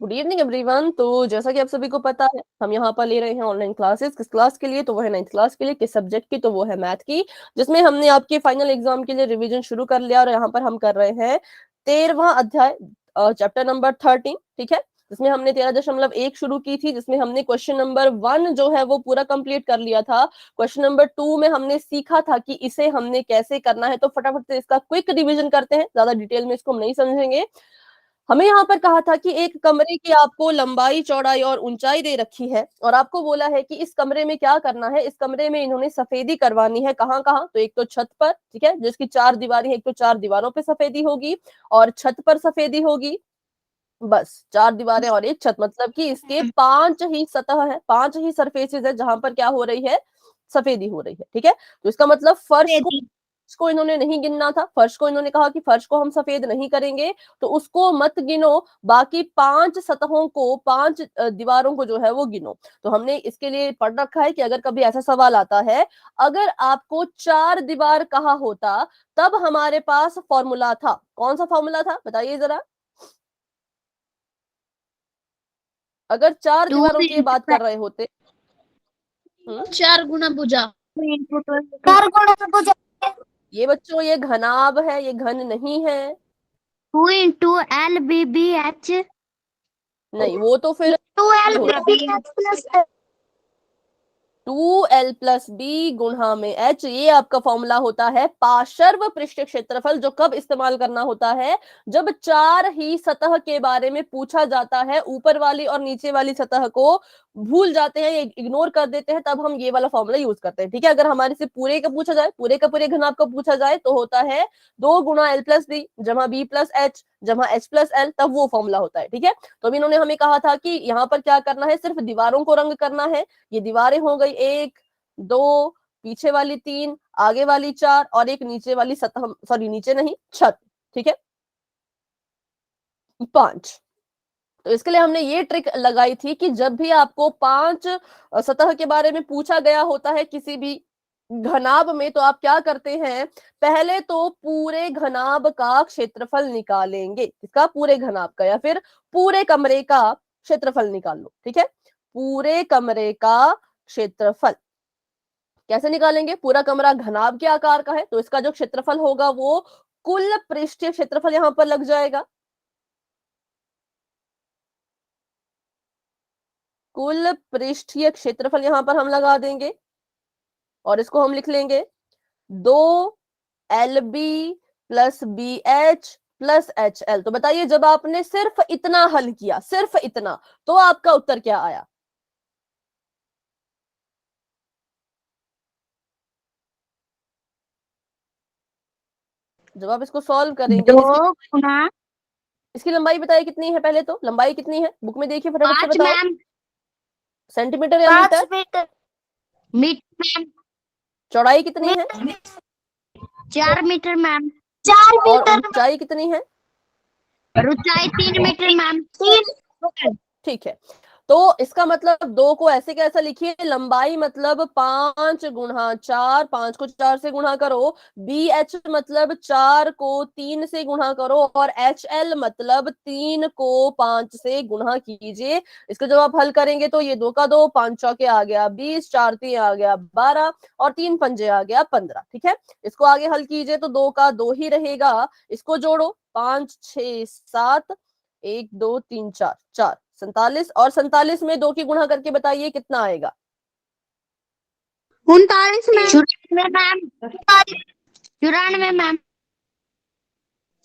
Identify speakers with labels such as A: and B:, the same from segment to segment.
A: Good evening everyone. तो जैसा कि आप सभी को पता है, हम यहाँ पर ले रहे हैं ऑनलाइन क्लासेस। किस क्लास के लिए? तो वो है 9th क्लास के लिए। किस सब्जेक्ट की? तो वो है मैथ की, जिसमें हमने आपके फाइनल एग्जाम के लिए रिवीजन शुरू कर लिया। और यहाँ पर हम कर रहे हैं 13वां अध्याय, चैप्टर नंबर 13। ठीक है, जिसमें हमने 13.1 शुरू की थी, जिसमें हमने क्वेश्चन नंबर 1 जो है वो पूरा कंप्लीट कर लिया था। क्वेश्चन नंबर 2 में हमने सीखा था कि इसे हमने कैसे करना है। तो फटाफट से इसका क्विक रिवीजन करते हैं, ज्यादा डिटेल में इसको हम नहीं समझेंगे। हमें यहाँ पर कहा था कि एक कमरे की आपको लंबाई, चौड़ाई और ऊंचाई दे रखी है, और आपको बोला है कि इस कमरे में क्या करना है। इस कमरे में इन्होंने सफेदी करवानी है। कहाँ कहाँ? तो एक तो छत पर, ठीक है, जिसकी 4 दीवारें हैं, एक तो 4 दीवारों पे सफेदी होगी और छत पर सफेदी होगी। बस 4 दीवारें और एक छत, मतलब कि इसके 5 ही सतह है, 5 ही सरफेसेस है जहां पर क्या हो रही है? सफेदी हो रही है। ठीक है, तो इसका मतलब फर्श को इन्होंने नहीं गिनना था। फर्श को इन्होंने कहा कि फर्श को हम सफेद नहीं करेंगे, तो उसको मत गिनो। बाकी 5 सतहों को, 5 दीवारों को जो है वो गिनो। तो हमने इसके लिए पढ़ रखा है कि अगर कभी ऐसा सवाल आता है, अगर आपको 4 दीवार कहा होता तब हमारे पास फॉर्मूला था। कौन सा फॉर्मूला था बताइए जरा। अगर 4 दीवारों की बात कर रहे होते।
B: 4 गुना भुजा।
C: 4 गुणा भुजा।
A: ये बच्चों, ये घनाभ है, ये घन नहीं है।
C: 2 into L B B H
A: नहीं, वो तो फिर
C: 2L
A: होता।
C: B H plus
A: 2L plus B गुणा में H, ये आपका फॉर्मूला होता है पार्श्व पृष्ठ क्षेत्रफल। जो कब इस्तेमाल करना होता है? जब 4 ही सतह के बारे में पूछा जाता है, ऊपर वाली और नीचे वाली सतह को भूल जाते हैं, इग्नोर कर देते हैं, तब हम ये वाला फॉर्मूला यूज करते हैं। ठीक है, अगर हमारे से पूरे का पूछा जाए, पूरे का पूरे घनाभ का पूछा जाए, तो होता है 2 गुणा L प्लस बी जमा बी प्लस एच जमा H प्लस L, तब वो फॉर्मूला होता है। ठीक है, तो अभी इन्होंने हमें कहा था कि यहाँ पर क्या करना है, सिर्फ दीवारों को रंग करना है। ये दीवारें हो गई 1 2, पीछे वाली 3, आगे वाली 4 और एक नीचे वाली सतह, सॉरी नीचे नहीं, छत। ठीक है, 5। तो इसके लिए हमने ये ट्रिक लगाई थी कि जब भी आपको 5 सतह के बारे में पूछा गया होता है किसी भी घनाभ में, तो आप क्या करते हैं? पहले तो पूरे घनाभ का क्षेत्रफल निकालेंगे। किसका? पूरे घनाभ का, या फिर पूरे कमरे का क्षेत्रफल निकाल लो। ठीक है, पूरे कमरे का क्षेत्रफल कैसे निकालेंगे? पूरा कमरा घनाभ के आकार का है, तो इसका जो क्षेत्रफल होगा वो कुल पृष्ठीय क्षेत्रफल यहां पर लग जाएगा। कुल पृष्ठीय क्षेत्रफल यहां पर हम लगा देंगे, और इसको हम लिख लेंगे 2LB plus BH plus HL। तो बताइए, जब आपने सिर्फ इतना हल किया, सिर्फ इतना, तो आपका उत्तर क्या आया? जब आप इसको सॉल्व करेंगे,
C: 2 गुना
A: इसकी लंबाई बताइए कितनी है? पहले तो लंबाई कितनी है बुक में देखिए, फटाफट से
C: 5
A: बताओ।
C: मैम,
A: सेंटीमीटर या
C: 5
A: मीटर?
C: मीटर, मीटर मैम,
A: चौड़ाई कितनी है?
C: 4 मीटर मैम, 4
A: और
C: मीटर,
A: ऊंचाई कितनी है?
C: ऊंचाई 3 मीटर मैम, 3
A: ठीक है, तो इसका मतलब 2 को ऐसे कैसा लिखिए, लंबाई मतलब 5 गुणा 4, 5 को 4 से गुणा करो। BH मतलब 4 को 3 से गुणा करो, और HL मतलब 3 को 5 से गुणा कीजिए। इसको जब आप हल करेंगे तो ये 2 का 2, 5 चौके आ गया 20, 4 3 आ गया 12 और 3 पंजे आ गया 15। ठीक है, इसको आगे हल कीजिए तो 2 का 2 ही रहेगा। इसको जोड़ो, 5 6 7, 1 2 3 4, 4 47, और 47 में 2 की गुणा करके बताइए कितना आएगा?
C: 39 मैम, 94 मैम, 94 मैम,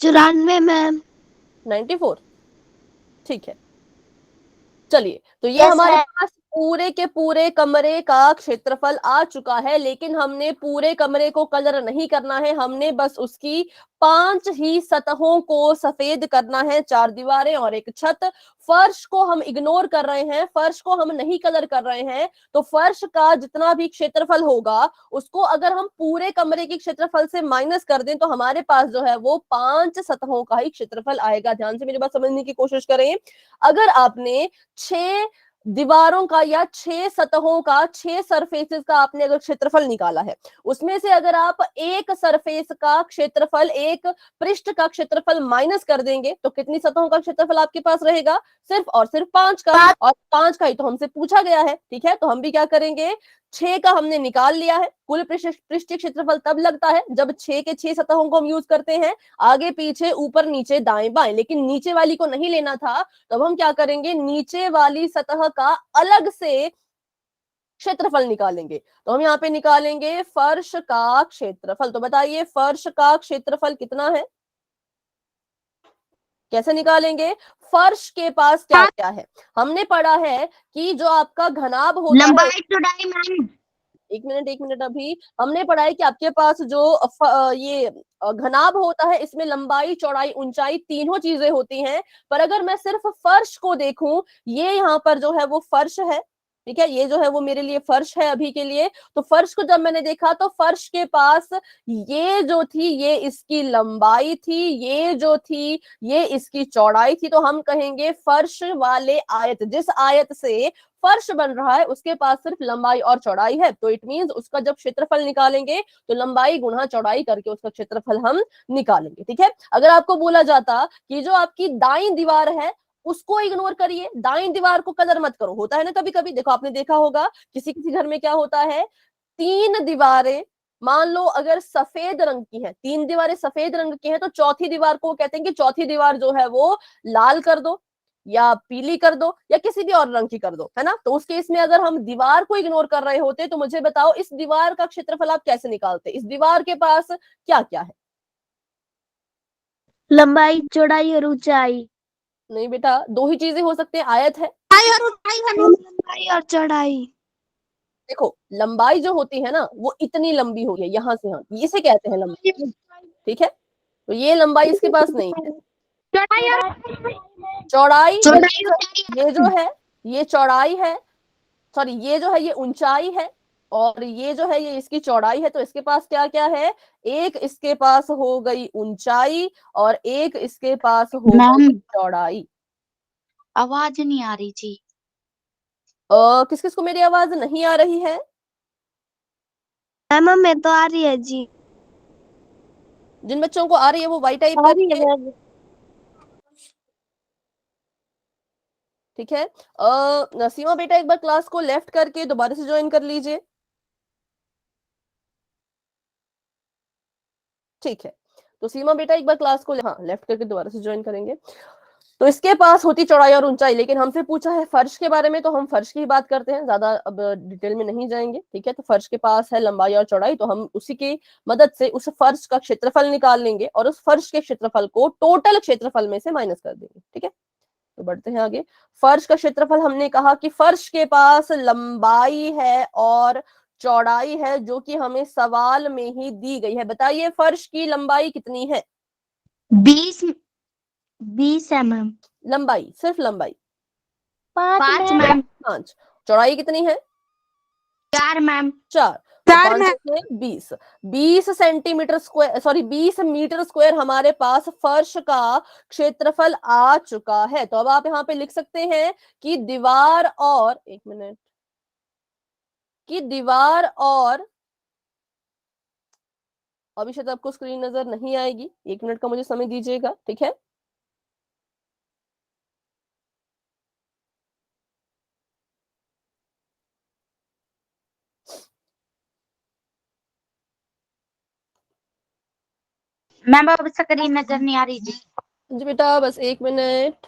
C: 94 मैम।
A: 94। ठीक है, चलिए, तो ये हमारे पास पूरे के पूरे कमरे का क्षेत्रफल आ चुका है। लेकिन हमने पूरे कमरे को कलर नहीं करना है, हमने बस उसकी 5 ही सतहों को सफेद करना है, 4 दीवारें और एक छत। फर्श को हम इग्नोर कर रहे हैं, फर्श को हम नहीं कलर कर रहे हैं। तो फर्श का जितना भी क्षेत्रफल होगा, उसको अगर हम पूरे कमरे के क्षेत्रफल से माइनस कर दें, तो हमारे पास जो है वो 5 सतहों का ही क्षेत्रफल आएगा। ध्यान से मेरी बात समझने की कोशिश करें। अगर आपने 6 दीवारों का या 6 सतहों का, 6 सरफेसेस का आपने अगर क्षेत्रफल निकाला है, उसमें से अगर आप एक सरफेस का क्षेत्रफल, एक पृष्ठ का क्षेत्रफल माइनस कर देंगे तो कितनी सतहों का क्षेत्रफल आपके पास रहेगा? सिर्फ और सिर्फ 5 का, और 5 का ही तो हमसे पूछा गया है। ठीक है, तो हम भी क्या करेंगे, 6 का हमने निकाल लिया है। कुल पृष्ठीय क्षेत्रफल तब लगता है जब 6 के 6 सतहों को हम यूज करते हैं, आगे पीछे ऊपर नीचे दाएं बाएं, लेकिन नीचे वाली को नहीं लेना था, तब हम क्या करेंगे, नीचे वाली सतह का अलग से क्षेत्रफल निकालेंगे। तो हम यहाँ पे निकालेंगे फर्श का क्षेत्रफल। तो बताइए फर्श का क्षेत्रफल कितना है? कैसे निकालेंगे? फर्श के पास क्या क्या है? हमने पढ़ा है कि जो आपका घनाभ होता है,
C: लंबाई चौड़ाई मैम।
A: एक मिनट, अभी हमने पढ़ा है कि आपके पास जो ये घनाभ होता है, इसमें लंबाई चौड़ाई ऊंचाई तीनों चीजें होती हैं। पर अगर मैं सिर्फ फर्श को देखूं, ये यहाँ पर जो है वो फर्श है, ठीक है, ये जो है वो मेरे लिए फर्श है अभी के लिए। तो फर्श को जब मैंने देखा तो फर्श के पास ये जो थी ये इसकी लंबाई थी, ये जो थी ये इसकी चौड़ाई थी। तो हम कहेंगे फर्श वाले आयत, जिस आयत से फर्श बन रहा है उसके पास सिर्फ लंबाई और चौड़ाई है, तो इट मींस उसका जब क्षेत्रफल निकालेंगे तो लंबाई गुणा चौड़ाई करके उसका क्षेत्रफल हम निकालेंगे। ठीक है, अगर आपको बोला जाता कि जो आपकी दाईं दीवार है उसको इग्नोर करिए, दाईं दीवार को कदर मत करो, होता है ना कभी कभी, देखो आपने देखा होगा किसी किसी घर में क्या होता है, 3 दीवारें मान लो अगर सफेद रंग की है, 3 दीवारें सफेद रंग की हैं, तो चौथी दीवार को कहते हैं कि चौथी दीवार जो है वो लाल कर दो या पीली कर दो या किसी भी और रंग की कर दो, है ना। तो उस केस में अगर हम दीवार को इग्नोर कर रहे होते तो मुझे बताओ इस दीवार का क्षेत्रफल आप कैसे निकालते? इस दीवार के पास क्या क्या है?
C: लंबाई चौड़ाई और ऊंचाई।
A: नहीं बेटा, 2 ही चीजें हो सकते हैं, आयत है।
C: लंबाई और चौड़ाई।
A: देखो लंबाई जो होती है ना वो इतनी लंबी होती है, यहाँ से यहाँ, इसे कहते हैं लंबाई। ठीक है, तो ये लंबाई इसके पास नहीं है। चौड़ाई, ये जो है ये चौड़ाई है, सॉरी ये जो है ये ऊंचाई है, और ये जो है ये इसकी चौड़ाई है। तो इसके पास क्या क्या है, एक इसके पास हो गई ऊंचाई और एक इसके पास हो गई चौड़ाई।
C: आवाज नहीं आ रही थी।
A: किस किस को मेरी आवाज नहीं आ रही है?
C: मैम मैं तो आ रही है जी।
A: जिन बच्चों को आ रही है वो वाई टाइप करिए। ठीक है, नसीमा बेटा एक बार क्लास को लेफ्ट करके दोबारा से ज्वाइन कर लीजिए। ठीक है, तो सीमा बेटा एक बार क्लास को हाँ लेफ्ट करके दोबारा से ज्वाइन करेंगे। तो इसके पास होती चौड़ाई और ऊंचाई, लेकिन हमसे पूछा है फर्श के बारे में तो हम फर्श की बात करते हैं, ज्यादा अब डिटेल में नहीं जाएंगे। ठीक है, तो फर्श के पास है लंबाई और चौड़ाई, तो हम उसी की मदद से उस फर्श का क्षेत्रफल निकाल लेंगे और उस फर्श के क्षेत्रफल को टोटल क्षेत्रफल में से माइनस कर देंगे। ठीक है, तो बढ़ते हैं आगे। फर्श का क्षेत्रफल हमने कहा कि फर्श के पास लंबाई है और चौड़ाई है जो कि हमें सवाल में ही दी गई है। बताइए फर्श की लंबाई कितनी है?
C: 20 है मैम।
A: लंबाई, सिर्फ लंबाई
C: 5 मैम।
A: 5। चौड़ाई कितनी है?
C: 4 ma'am.
A: 4।
C: 4 ma'am.
A: 20 20 centimetre square, sorry 20 metre square हमारे पास फर्श का क्षेत्रफल आ चुका है। तो अब आप यहाँ पे लिख सकते हैं कि दीवार और, एक मिनट, कि दीवार और, अभी शायद आपको स्क्रीन नजर नहीं आएगी, 1 मिनट का मुझे समय दीजिएगा। ठीक है,
C: मैम अब स्क्रीन नजर नहीं आ रही जी।
A: जी बेटा बस 1 मिनट।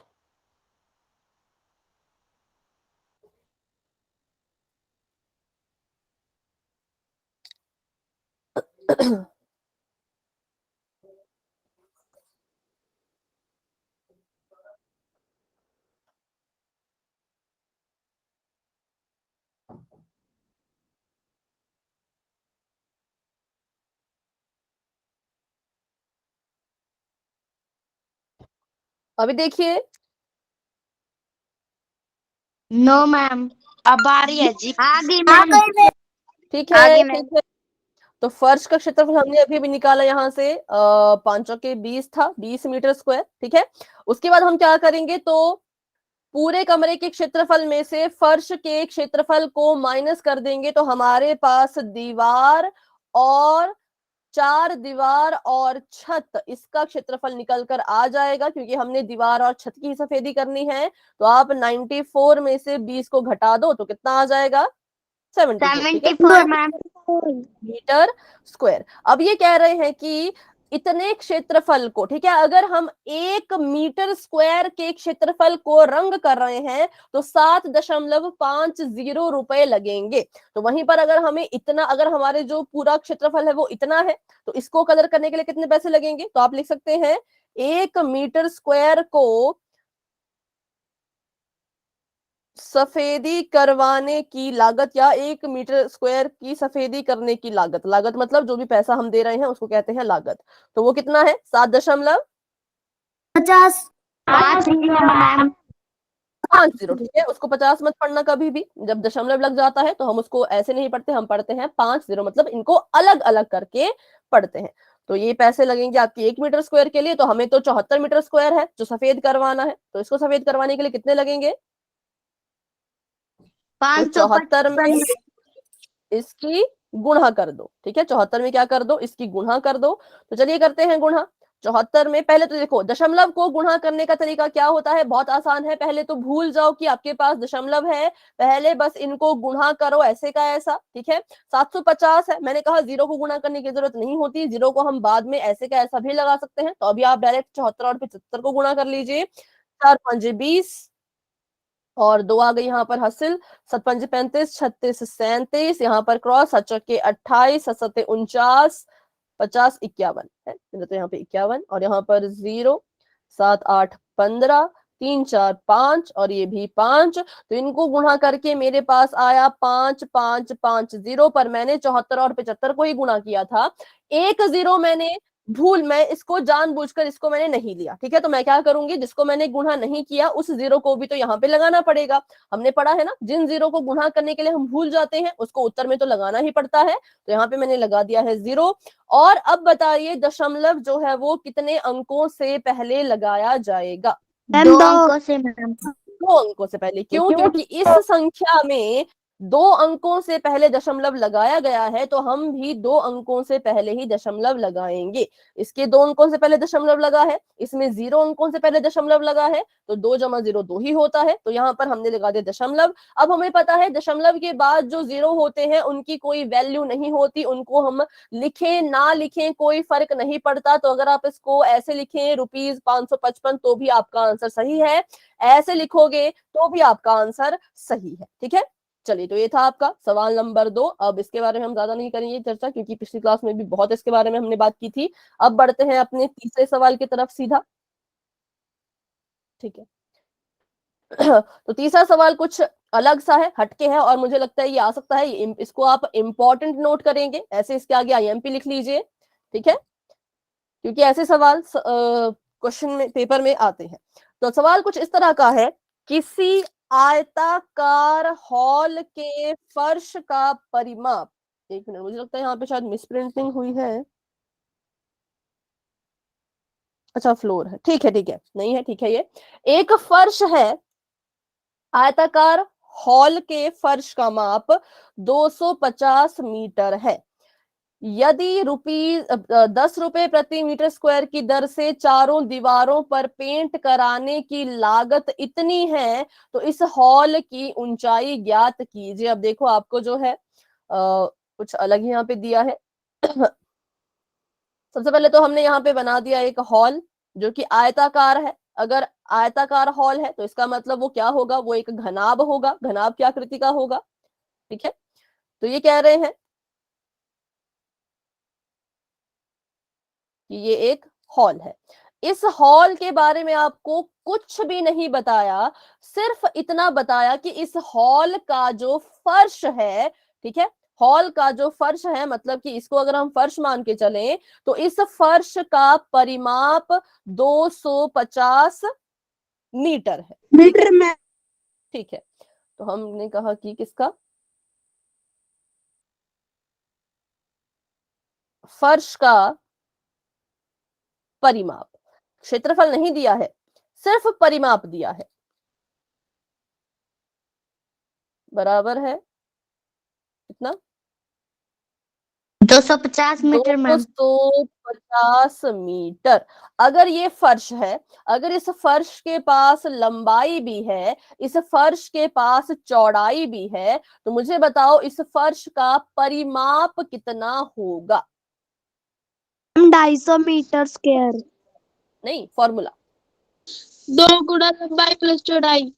A: अभी देखिए,
C: नो मैम अब आ रही है जी। आगे मैम।
A: ठीक है
C: आगे मैम।
A: ठीक है। तो फर्श का क्षेत्रफल हमने अभी भी निकाला यहाँ से, 5 के 20 था, 20 मीटर स्क्वायर। ठीक है, उसके बाद हम क्या करेंगे, तो पूरे कमरे के क्षेत्रफल में से फर्श के क्षेत्रफल को माइनस कर देंगे तो हमारे पास दीवार और चार दीवार और छत इसका क्षेत्रफल निकल कर आ जाएगा, क्योंकि हमने दीवार और छत की सफेदी करनी है। तो आप 94 में से 20 को घटा दो तो कितना आ जाएगा, 74, ठीक है,
C: 74 मैम।
A: Metre square. अब ये कह रहे हैं कि इतने क्षेत्रफल को, ठीक है, अगर हम 1 मीटर स्क्वायर के क्षेत्रफल को रंग कर रहे हैं तो 7.50 रुपए लगेंगे। तो वहीं पर अगर हमें इतना, अगर हमारे जो पूरा क्षेत्रफल है वो इतना है तो इसको कलर करने के लिए कितने पैसे लगेंगे, तो आप लिख सकते हैं 1 मीटर स्क्वायर को सफेदी करवाने की लागत या 1 मीटर स्क्वायर की सफेदी करने की लागत, लागत मतलब जो भी पैसा हम दे रहे हैं उसको कहते हैं लागत। तो वो कितना है,
C: 50 मैम।
A: 7.50, ठीक है। उसको 50 मत पढ़ना कभी भी, जब दशमलव लग जाता है तो हम उसको ऐसे नहीं पढ़ते, हम पढ़ते हैं 50, मतलब इनको अलग अलग करके पढ़ते हैं। तो ये पैसे लगेंगे आपके 1 मीटर स्क्वायर के लिए। तो हमें तो 74 मीटर स्क्वायर है जो सफेद करवाना है, तो इसको सफेद करवाने के लिए कितने लगेंगे, तो 74 में इसकी गुणा कर दो, ठीक है, 74 में क्या कर दो, इसकी गुणा कर दो। तो चलिए करते हैं गुणा। 74 में पहले तो देखो दशमलव को गुणा करने का तरीका क्या होता है, बहुत आसान है। पहले तो भूल जाओ कि आपके पास दशमलव है, पहले बस इनको गुणा करो ऐसे का ऐसा, ठीक है। 750 है, मैंने कहा जीरो को गुणा करने की जरूरत नहीं होती, जीरो को हम बाद में ऐसे का ऐसा भी लगा सकते हैं। तो अभी आप डायरेक्ट 74 और 75 को गुणा कर लीजिए, 4 5 20 और 2 आ गई यहाँ पर हासिल, 7 5 35, 36 37, यहाँ पर क्रॉस, 7 चौके 28, 7 7 49, 50 51 है, तो यहाँ पे 51 और यहाँ पर 0 7 8 15 3 4 5 और ये भी 5। तो इनको गुणा करके मेरे पास आया 5 5 5 0, पर मैंने 74 और 75 को ही गुणा किया था। एक जीरो मैंने भूल, मैं इसको जानबूझकर इसको मैंने नहीं लिया, ठीक है। तो मैं क्या करूंगी, जिसको मैंने गुणा नहीं किया उस जीरो को भी तो यहाँ पे लगाना पड़ेगा। हमने पढ़ा है ना, जिन जीरो को गुणा करने के लिए हम भूल जाते हैं उसको उत्तर में तो लगाना ही पड़ता है। तो यहाँ पे मैंने लगा दिया है 0। और अब बताइए दशमलव जो है वो कितने अंकों से पहले लगाया जाएगा,
C: 2 अंकों से मैम।
A: 2 अंकों से पहले। क्यों, क्योंकि इस संख्या में 2 अंकों से पहले दशमलव लगाया गया है, तो हम भी 2 अंकों से पहले ही दशमलव लगाएंगे। इसके 2 अंकों से पहले दशमलव लगा है, इसमें 0 अंकों से पहले दशमलव लगा है, तो 2 जमा 0 2 ही होता है। तो यहाँ पर हमने लगा दिया दशमलव। अब हमें पता है दशमलव के बाद जो 0 होते हैं उनकी कोई वैल्यू नहीं होती, उनको हम लिखें ना लिखें कोई फर्क नहीं पड़ता। तो अगर आप इसको ऐसे लिखें ₹555 तो भी आपका आंसर सही है, ऐसे लिखोगे तो भी आपका आंसर सही है, ठीक है। चलिए, तो ये था आपका सवाल नंबर 2। अब इसके बारे में हम ज्यादा नहीं करेंगे चर्चा, क्योंकि पिछली क्लास में भी बहुत इसके बारे में हमने बात की थी। अब बढ़ते हैं अपने तीसरे सवाल की तरफ सीधा, ठीक है। तो तीसरा सवाल कुछ अलग सा है, हटके है, और मुझे लगता है ये आ सकता है, इसको आप इंपॉर्टेंट नोट करेंगे, ऐसे इसके आगे IMP लिख लीजिए, ठीक है, क्योंकि ऐसे सवाल क्वेश्चन में, पेपर में आते हैं। तो सवाल कुछ इस तरह का है, किसी आयताकार हॉल के फर्श का परिमाप, एक मिनट, मुझे लगता है यहाँ पे शायद मिसप्रिंटिंग हुई है। अच्छा, फ्लोर है, ठीक है, ठीक है, नहीं है, ठीक है। ये एक फर्श है, आयताकार हॉल के फर्श का माप 250 मीटर है। यदि ₹10 प्रति मीटर स्क्वायर की दर से चारों दीवारों पर पेंट कराने की लागत इतनी है तो इस हॉल की ऊंचाई ज्ञात कीजिए। अब देखो आपको जो है कुछ अलग ही यहाँ पे दिया है। सबसे पहले तो हमने यहाँ पे बना दिया एक हॉल जो कि आयताकार है। अगर आयताकार हॉल है तो इसका मतलब वो क्या होगा, वो एक घनाभ होगा। घनाभ की आकृति का होगा, ठीक है। तो ये कह रहे हैं कि ये एक हॉल है। इस हॉल के बारे में आपको कुछ भी नहीं बताया, सिर्फ इतना बताया कि इस हॉल का जो फर्श है, ठीक है, हॉल का जो फर्श है, मतलब कि इसको अगर हम फर्श मान के चलें तो इस फर्श का परिमाप 250 मीटर है, मीटर में, ठीक है। तो हमने कहा कि किसका, फर्श का परिमाप, क्षेत्रफल नहीं दिया है, सिर्फ परिमाप दिया है। बराबर है कितना?
C: 250 मीटर मैम।
A: 250 मीटर। अगर ये फर्श है, अगर इस फर्श के पास लंबाई भी है, इस फर्श के पास चौड़ाई भी है, तो मुझे बताओ इस फर्श का परिमाप कितना होगा?
C: 250 मीटर स्क्वायर।
A: नहीं, फॉर्मूला।
B: 2 गुना लंबाई प्लस चौड़ाई।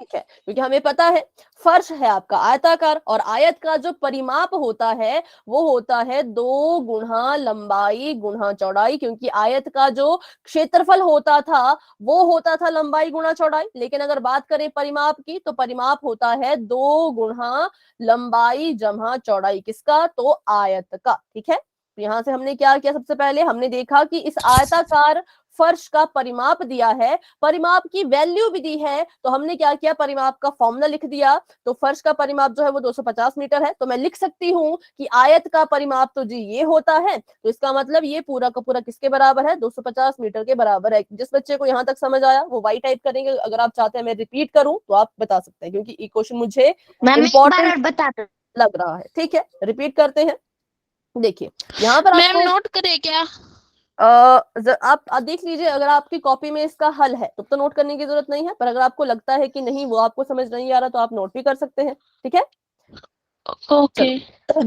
A: ठीक है, क्योंकि हमें पता है फर्श है आपका आयताकार, और आयत का जो परिमाप होता है वो होता है 2 गुना लंबाई गुना चौड़ाई, क्योंकि आयत का जो क्षेत्रफल होता था वो होता था लंबाई गुना चौड़ाई, लेकिन अगर बात करें परिमाप की तो परिमाप होता है 2 गुना लंबाई जमा चौड़ाई। किसका? तो आयत का। ठीक है, तो यहां से हमने क्या किया? सबसे पहले हमने देखा कि इस आयताकार फर्श का परिमाप दिया है, परिमाप की वैल्यू भी दी है, तो हमने क्या किया? परिमाप का फॉर्मूला लिख दिया। तो फर्श का परिमाप जो है वो 250 मीटर है, तो मैं लिख सकती हूँ कि आयत का परिमाप तो जी ये होता है, तो इसका मतलब ये पूरा का पूरा किसके बराबर है? 250 मीटर के बराबर है। जिस बच्चे को यहाँ तक समझ आया वो वाई टाइप करेंगे, अगर आप चाहते हैं मैं रिपीट करूं तो आप बता सकते हैं, क्योंकि ये क्वेश्चन मुझे
C: मैम एक बार
A: इंपॉर्टेंट
C: और बता दो।
A: लग रहा है। ठीक है, रिपीट करते हैं। देखिए यहाँ पर
B: मैम
A: आपको
B: नोट करे क्या?
A: आप देख लीजिए, अगर आपकी कॉपी में इसका हल है तो नोट करने की जरूरत नहीं है, पर अगर आपको लगता है कि नहीं वो आपको समझ नहीं आ रहा तो आप नोट भी कर सकते हैं। ठीक है,
B: ओके।
A: चलो।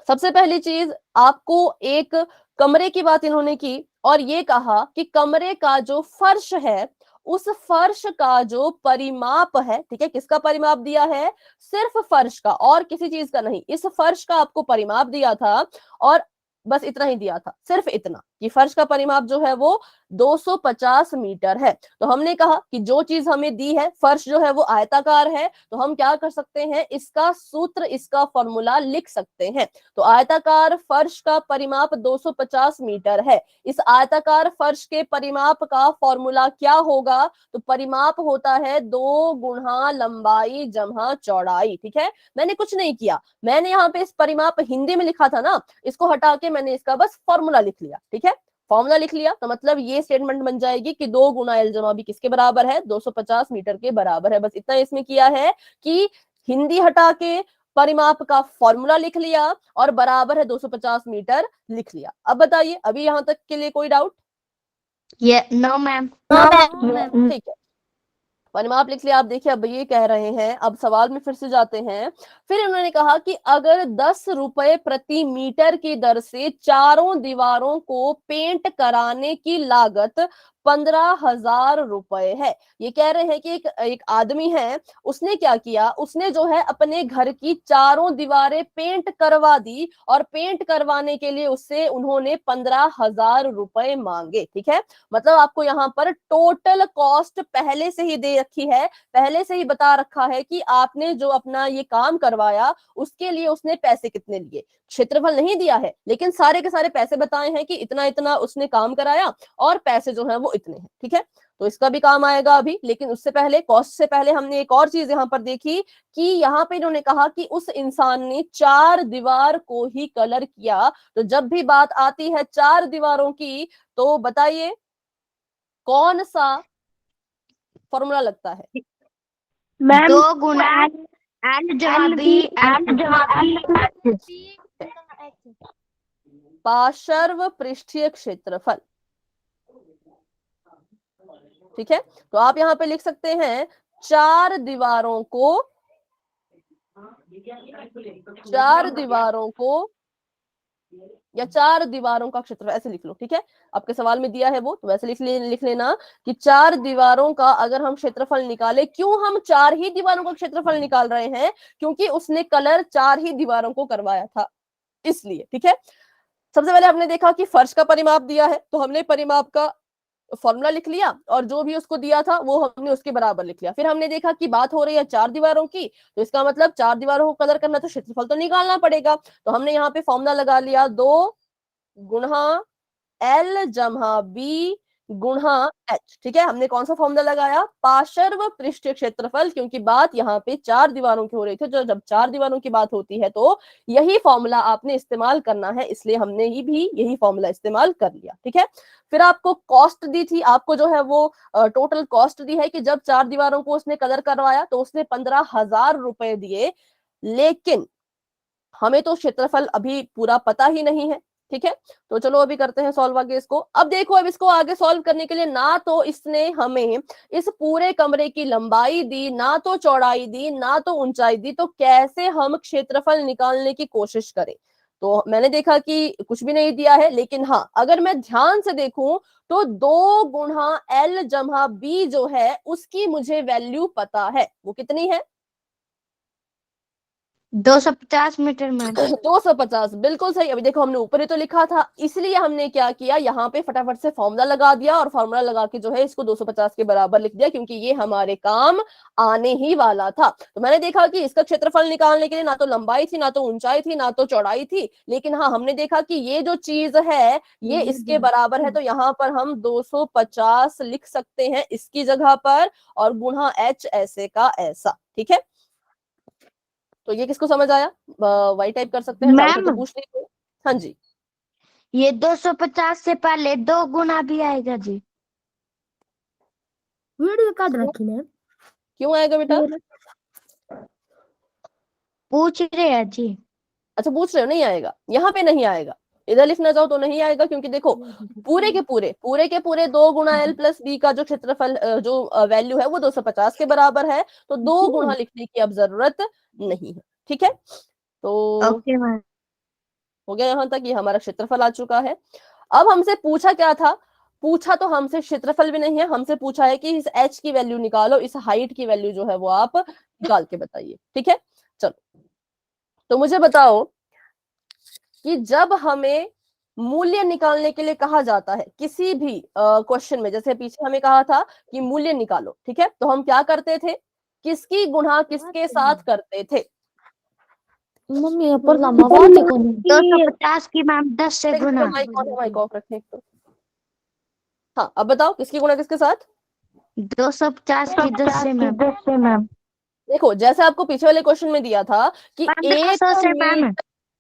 A: सबसे पहली चीज, आपको एक कमरे की बात इन्होंने की और ये कहा कि कमरे का जो फर्श है उस फर्श का जो परिमाप है, ठीक है, किसका परिमाप दिया है? सिर्फ फर्श का, और किसी चीज का नहीं। इस फर्श का आपको परिमाप दिया था और बस इतना ही दिया था, सिर्फ इतना कि फर्श का परिमाप जो है वो 250 मीटर है। तो हमने कहा कि जो चीज हमें दी है, फर्श जो है वो आयताकार है, तो हम क्या कर सकते हैं? इसका सूत्र, इसका फॉर्मूला लिख सकते हैं। तो आयताकार फर्श का परिमाप 250 मीटर है। इस आयताकार फर्श के परिमाप का फॉर्मूला क्या होगा? तो परिमाप होता है 2 गुना लंबाई जमा चौड़ाई। ठीक है, मैंने कुछ नहीं किया, मैंने यहाँ पे इस परिमाप हिंदी में लिखा था ना, इसको हटा के मैंने इसका बस फॉर्मूला लिख लिया। ठीक है, फॉर्मूला लिख लिया तो मतलब ये स्टेटमेंट बन जाएगी कि 2 गुना एल जमा बी किसके बराबर है? 250 मीटर के बराबर है। बस इतना इसमें किया है कि हिंदी हटा के परिमाप का फॉर्मूला लिख लिया और बराबर है 250 मीटर लिख लिया। अब बताइए, अभी यहां तक के लिए कोई डाउट?
C: ये नो मैम।
A: ठीक है, परिमाप लिख लिया। आप देखिए, अब ये कह रहे हैं, अब सवाल में फिर से जाते हैं। फिर उन्होंने कहा कि अगर 10 रुपए प्रति मीटर की दर से चारों दीवारों को पेंट कराने की लागत 15,000 रुपए है। ये कह रहे हैं कि एक आदमी है, उसने क्या किया? उसने जो है अपने घर की चारों दीवारें पेंट करवा दी और पेंट करवाने के लिए उससे उन्होंने 15,000 रुपए मांगे। ठीक है, मतलब आपको यहाँ पर टोटल कॉस्ट पहले से ही दे रखी है, पहले से ही बता रखा है कि आपने जो अपना ये काम करवाया उसके लिए उसने पैसे कितने लिए। क्षेत्रफल नहीं दिया है, लेकिन सारे के सारे पैसे बताए हैं कि इतना इतना उसने काम कराया और पैसे जो है वो इतने हैं। ठीक है, तो इसका भी काम आएगा अभी, लेकिन उससे पहले, कॉस्ट से पहले हमने एक और चीज यहाँ पर देखी कि यहाँ पे इन्होंने कहा कि उस इंसान ने 4 दीवार को ही कलर किया। तो जब भी बात आती है 4 दीवारों की, तो बताइए कौन सा फॉर्मूला लगता है?
C: मैम 2 गुना एल जमा बी एल जमा बी।
A: पार्श्व पृष्ठीय क्षेत्रफल। ठीक है, तो आप यहाँ पे लिख सकते हैं 4 दीवारों को, 4 दीवारों को या 4 दीवारों का क्षेत्रफल, ऐसे लिख लो। ठीक है, आपके सवाल में दिया है वो, तो वैसे लिख लेना कि 4 दीवारों का अगर हम क्षेत्रफल निकाले, क्यों हम 4 ही दीवारों का क्षेत्रफल निकाल रहे हैं? क्योंकि उसने कलर 4 ही दीवारों को करवाया था, इसलिए। ठीक है, सबसे पहले हमने देखा कि फर्श का परिमाप दिया है, तो हमने परिमाप का फॉर्मूला लिख लिया और जो भी उसको दिया था वो हमने उसके बराबर लिख लिया। फिर हमने देखा कि बात हो रही है 4 दीवारों की, तो इसका मतलब 4 दीवारों को कलर करना तो क्षेत्रफल तो निकालना पड़ेगा। तो हमने यहाँ पे फॉर्मूला लगा लिया 2 गुना एल जमा बी गुणा h। ठीक है, हमने कौन सा फॉर्मूला लगाया, पार्श्व पृष्ठीय क्षेत्रफल, क्योंकि बात यहाँ पे 4 दीवारों की हो रही थी। जो जब 4 दीवारों की बात होती है तो यही फॉर्मूला आपने इस्तेमाल करना है, इसलिए हमने ही भी यही फॉर्मूला इस्तेमाल कर लिया। ठीक है, फिर आपको कॉस्ट दी थी, आपको जो है वो टोटल कॉस्ट दी है कि जब 4 दीवारों को उसने कलर करवाया तो उसने 15,000 रुपए दिए, लेकिन हमें तो क्षेत्रफल अभी पूरा पता ही नहीं है। ठीक है, तो चलो अभी करते हैं सॉल्व आगे इसको। अब देखो, अब इसको आगे सॉल्व करने के लिए ना तो इसने हमें इस पूरे कमरे की लंबाई दी, ना तो चौड़ाई दी, ना तो ऊंचाई दी, तो कैसे हम क्षेत्रफल निकालने की कोशिश करें। तो मैंने देखा कि कुछ भी नहीं दिया है, लेकिन हाँ, अगर मैं ध्यान से देखूं तो 2 गुणा L जमा B जो है उसकी मुझे वैल्यू पता है। वो कितनी है?
C: 250 मीटर मैम।
A: 250, बिल्कुल सही। अभी देखो, हमने ऊपर ही तो लिखा था, इसलिए हमने क्या किया, यहाँ पे फटाफट से फॉर्मूला लगा दिया और फॉर्मूला लगा के जो है इसको 250 के बराबर लिख दिया, क्योंकि ये हमारे काम आने ही वाला था। तो मैंने देखा कि इसका क्षेत्रफल निकालने के लिए ना तो लंबाई थी, ना तो ऊंचाई थी, ना तो चौड़ाई थी, लेकिन हाँ, हमने देखा कि ये जो चीज है ये इसके बराबर है, तो यहाँ पर हम 250 लिख सकते हैं इसकी जगह पर, और गुणा h ऐसे का ऐसा। ठीक है, तो ये किसको समझ आया? वाई टाइप कर सकते हैं, डाउट है तो
C: मैम,
A: पूछ लीजिए। हाँ जी,
C: ये 250 से पहले 2 गुना भी आएगा जी।
D: वीडियो काट रखी मैम।
A: क्यों आएगा बेटा?
C: पूछ रहे हैं जी।
A: अच्छा, पूछ रहे हो, नहीं आएगा, यहाँ पे नहीं आएगा। इधर लिखना चाहो तो नहीं आएगा, क्योंकि देखो पूरे के पूरे 2 गुणा L प्लस B का जो क्षेत्रफल जो वैल्यू है वो 250 के बराबर है, तो 2 गुणा लिखने की अब जरूरत नहीं है। ठीक है, तो
C: ओके मैम।
A: हो गया यहाँ तक, ये हमारा क्षेत्रफल आ चुका है। अब हमसे पूछा क्या था? पूछा तो हमसे क्षेत्रफल भी नहीं है, हमसे पूछा है कि इस h की वैल्यू निकालो, इस हाइट की वैल्यू जो है वो आप निकाल के बताइए। ठीक है, चलो, तो मुझे बताओ कि जब हमें मूल्य निकालने के लिए कहा जाता है किसी भी क्वेश्चन में, जैसे पीछे हमें कहा था कि मूल्य निकालो, ठीक है, तो हम क्या करते थे, किसकी गुणा किसके साथ करते थे?
D: मम्मी ऊपर लंबा बात है कौन
C: 250 की मैम 10 से गुना।
A: माइक ऑन है, माइक ऑफ रखने तो। हाँ, अब बताओ किसकी गुणा किसके साथ?
C: 250 की 10 से मैम।
A: देखो, जैसे आपको पीछे वाले क्वेश्चन में दिया था कि
C: 1500 से मैम।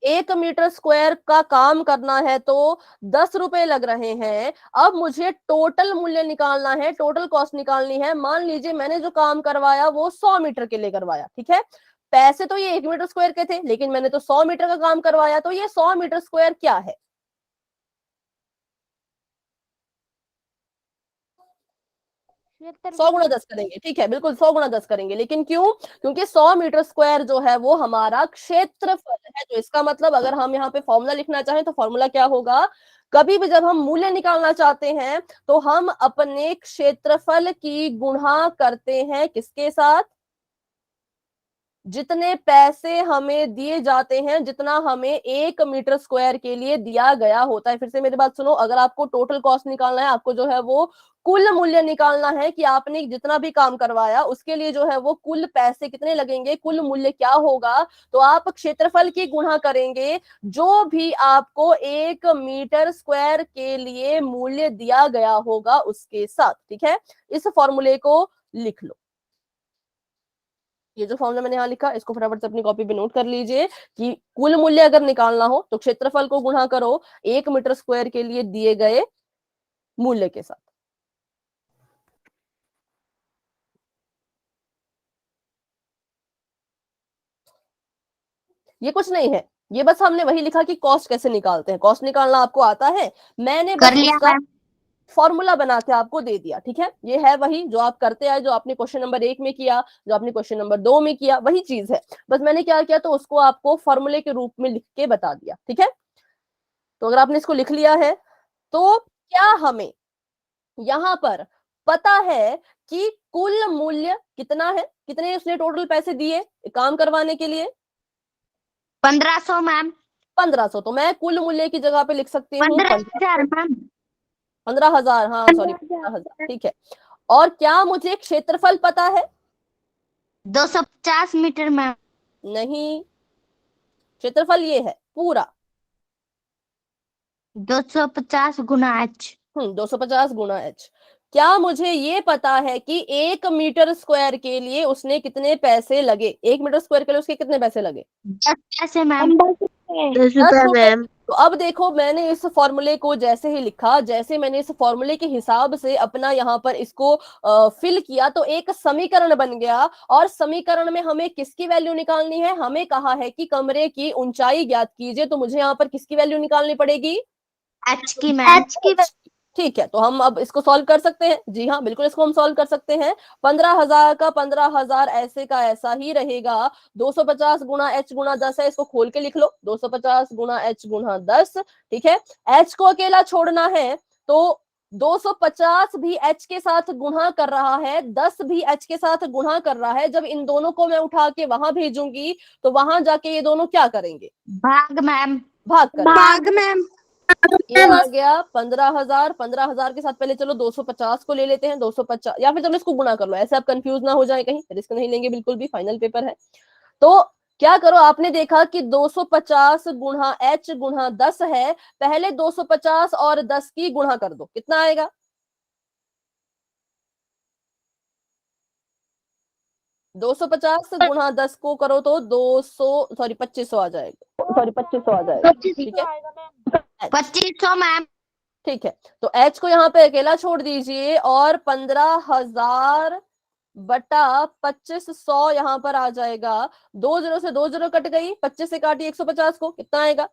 A: 1 मीटर स्क्वायर का काम करना है तो 10 रुपए लग रहे हैं। अब मुझे टोटल मूल्य निकालना है, टोटल कॉस्ट निकालनी है। मान लीजिए मैंने जो काम करवाया वो 100 मीटर के लिए करवाया। ठीक है, पैसे तो ये 1 मीटर स्क्वायर के थे, लेकिन मैंने तो 100 मीटर का काम करवाया, तो ये 100 मीटर स्क्वायर क्या है? 100 गुणा 10 करेंगे। ठीक है, बिल्कुल 100 गुणा 10 करेंगे, लेकिन क्यों? क्योंकि 100 मीटर स्क्वायर जो है वो हमारा क्षेत्रफल है। तो इसका मतलब अगर हम यहाँ पे फॉर्मूला लिखना चाहें तो फॉर्मूला क्या होगा? कभी भी जब हम मूल्य निकालना चाहते हैं तो हम अपने क्षेत्रफल की गुणा करते हैं किसके साथ? जितने पैसे हमें दिए जाते हैं, जितना हमें 1 मीटर स्क्वायर के लिए दिया गया होता है। फिर से मेरी बात सुनो, अगर आपको टोटल कॉस्ट निकालना है, आपको जो है वो कुल मूल्य निकालना है कि आपने जितना भी काम करवाया उसके लिए जो है वो कुल पैसे कितने लगेंगे, कुल मूल्य क्या होगा, तो आप क्षेत्रफल की गुणा करेंगे जो भी आपको 1 मीटर स्क्वायर के लिए मूल्य दिया गया होगा उसके साथ। ठीक है, इस फॉर्मूले को लिख लो। ये जो फॉर्मूला मैंने यहाँ लिखा, इसको फटाफट से अपनी कॉपी पे नोट कर लीजिए कि कुल मूल्य अगर निकालना हो तो क्षेत्रफल को गुणा करो 1 मीटर स्क्वायर के लिए दिए गए मूल्य के साथ। ये कुछ नहीं है, ये बस हमने वही लिखा कि कॉस्ट कैसे निकालते हैं। कॉस्ट निकालना आपको आता है, मैंने
C: कर
A: बस
C: लिया
A: उसका
C: मैम।
A: फॉर्मूला बना के आपको दे दिया। ठीक है, ये है वही जो आप करते आए, जो आपने क्वेश्चन नंबर 1 में किया, जो आपने क्वेश्चन नंबर 2 में किया, वही चीज है। बस मैंने क्या किया, तो उसको आपको फॉर्मूले के रूप में लिख के बता दिया। ठीक है, तो अगर आपने इसको लिख लिया है तो क्या हमें यहां पर पता है कि कुल मूल्य कितना है, कितने उसने टोटल पैसे दिए काम करवाने के लिए?
C: 1500 मैम।
A: 1500। तो मैं कुल मूल्य की जगह पे लिख सकती हूँ
C: 15,000 मैम।
A: 15,000। हाँ सॉरी, 15,000। ठीक है, और क्या मुझे क्षेत्रफल पता है?
C: 250 मीटर मैम।
A: नहीं, क्षेत्रफल ये है पूरा।
C: 250 गुना h।
A: 250 गुना h। क्या मुझे ये पता है कि 1 मीटर स्क्वायर के लिए उसने कितने पैसे लगे? 1 मीटर स्क्वायर के लिए उसके कितने पैसे लगे?
C: 10 पैसे मैम।
B: 10
A: 10 रुपए।
B: मैम।
A: तो अब देखो, मैंने इस फॉर्मूले को जैसे ही लिखा, जैसे मैंने इस फॉर्मूले के हिसाब से अपना यहाँ पर इसको फिल किया, तो एक समीकरण बन गया। और समीकरण में हमें किसकी वैल्यू निकालनी है? हमें कहा है कि कमरे की ऊंचाई ज्ञात कीजिए, तो मुझे यहाँ पर किसकी वैल्यू निकालनी पड़ेगी?
C: h की मैम।
A: ठीक है, तो हम अब इसको सॉल्व कर सकते हैं। जी हाँ, बिल्कुल इसको हम सॉल्व कर सकते हैं। 15,000 का 15,000 ऐसे का ऐसा ही रहेगा। 250 गुना h गुना 10 है, इसको खोल के लिख लो। 250 गुना h गुना 10। ठीक है, h को अकेला छोड़ना है, तो 250 भी h के साथ गुणा कर रहा है, 10 भी h के साथ गुणा कर रहा है। जब इन दोनों को मैं उठा के वहां भेजूंगी, तो वहां जाके ये दोनों क्या करेंगे?
C: भाग मैम।
A: भाग कर।
B: भाग मैम।
A: ये आ गया 15,000। 15,000 के साथ पहले चलो 250 को ले लेते हैं। 250, या फिर चलो इसको गुणा कर लो, ऐसे आप कंफ्यूज ना हो जाए, कहीं रिस्क नहीं लेंगे बिल्कुल भी, फाइनल पेपर है। तो क्या करो, आपने देखा कि 250 गुणा h गुणा 10 है। पहले 250 और 10 की गुणा कर दो, कितना आएगा? 250 गुणा 10 को करो तो 2500 आ जाएगा। 2500 आ जाएगा। ठीक है,
C: 2500 मैम।
A: ठीक है। तो h को यहाँ पे अकेला छोड़ दीजिए, और 15,000 बटा 2500 यहाँ पर आ जाएगा। 2 0 से 2 0 कट गई, 25 से काटी 150 को, कितना आएगा?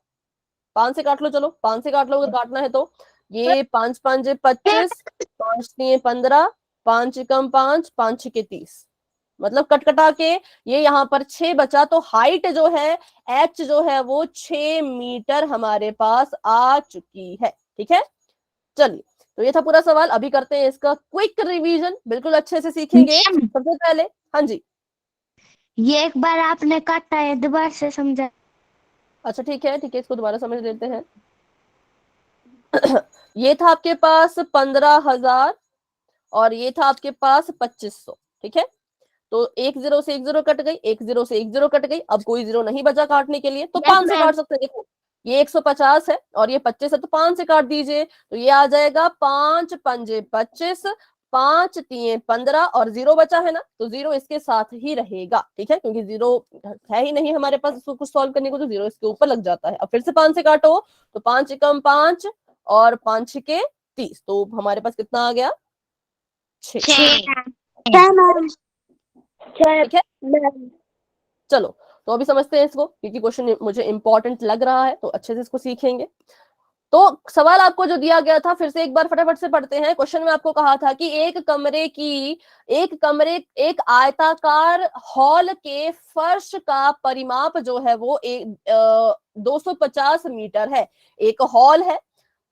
A: 5 से काट लो, चलो 5 से काट लो अगर काटना है तो। ये 5 5 25, 5 3 15, 5 कम 5, 5 6 30, मतलब कटकटा के ये यहाँ पर 6 बचा। तो हाइट जो है, h जो है वो 6 मीटर हमारे पास आ चुकी है। ठीक है, चलिए, तो ये था पूरा सवाल। अभी करते हैं इसका क्विक रिवीजन, बिल्कुल अच्छे से सीखेंगे। सबसे पहले, हाँ जी,
C: ये एक बार आपने काटा है, दोबारा से समझा।
A: अच्छा ठीक है, ठीक है, इसको दोबारा समझ लेते हैं। ये था आपके पास 15,000, और ये था आपके पास 2500। ठीक है, तो 1 0 से 1 0 कट गई, 1 0 से 1 0 कट गई, अब कोई 0 नहीं बचा काटने के लिए, तो 5 से काट सकते हैं। देखो, ये 150 है और ये 25 है, तो 5 से काट दीजिए, तो ये आ जाएगा 5 5 25, 5 3 15, और 0 बचा है ना, तो 0 इसके साथ ही रहेगा। ठीक है, क्योंकि 0 है ही नहीं हमारे पास इसको कुछ सॉल्व करने को, तो 0 इसके ऊपर लग जाता है। अब फिर से 5 से काटो, तो 5 कम 5 और 5 6 30, तो हमारे पास कितना आ गया? 6। ठीक है, चलो, तो अभी समझते हैं इसको, क्योंकि क्वेश्चन मुझे इंपॉर्टेंट लग रहा है, तो अच्छे से इसको सीखेंगे। तो सवाल आपको जो दिया गया था, फिर से एक बार फटाफट से पढ़ते हैं। क्वेश्चन में आपको कहा था कि एक आयताकार हॉल के फर्श का परिमाप जो है वो 250 मीटर है। एक हॉल है,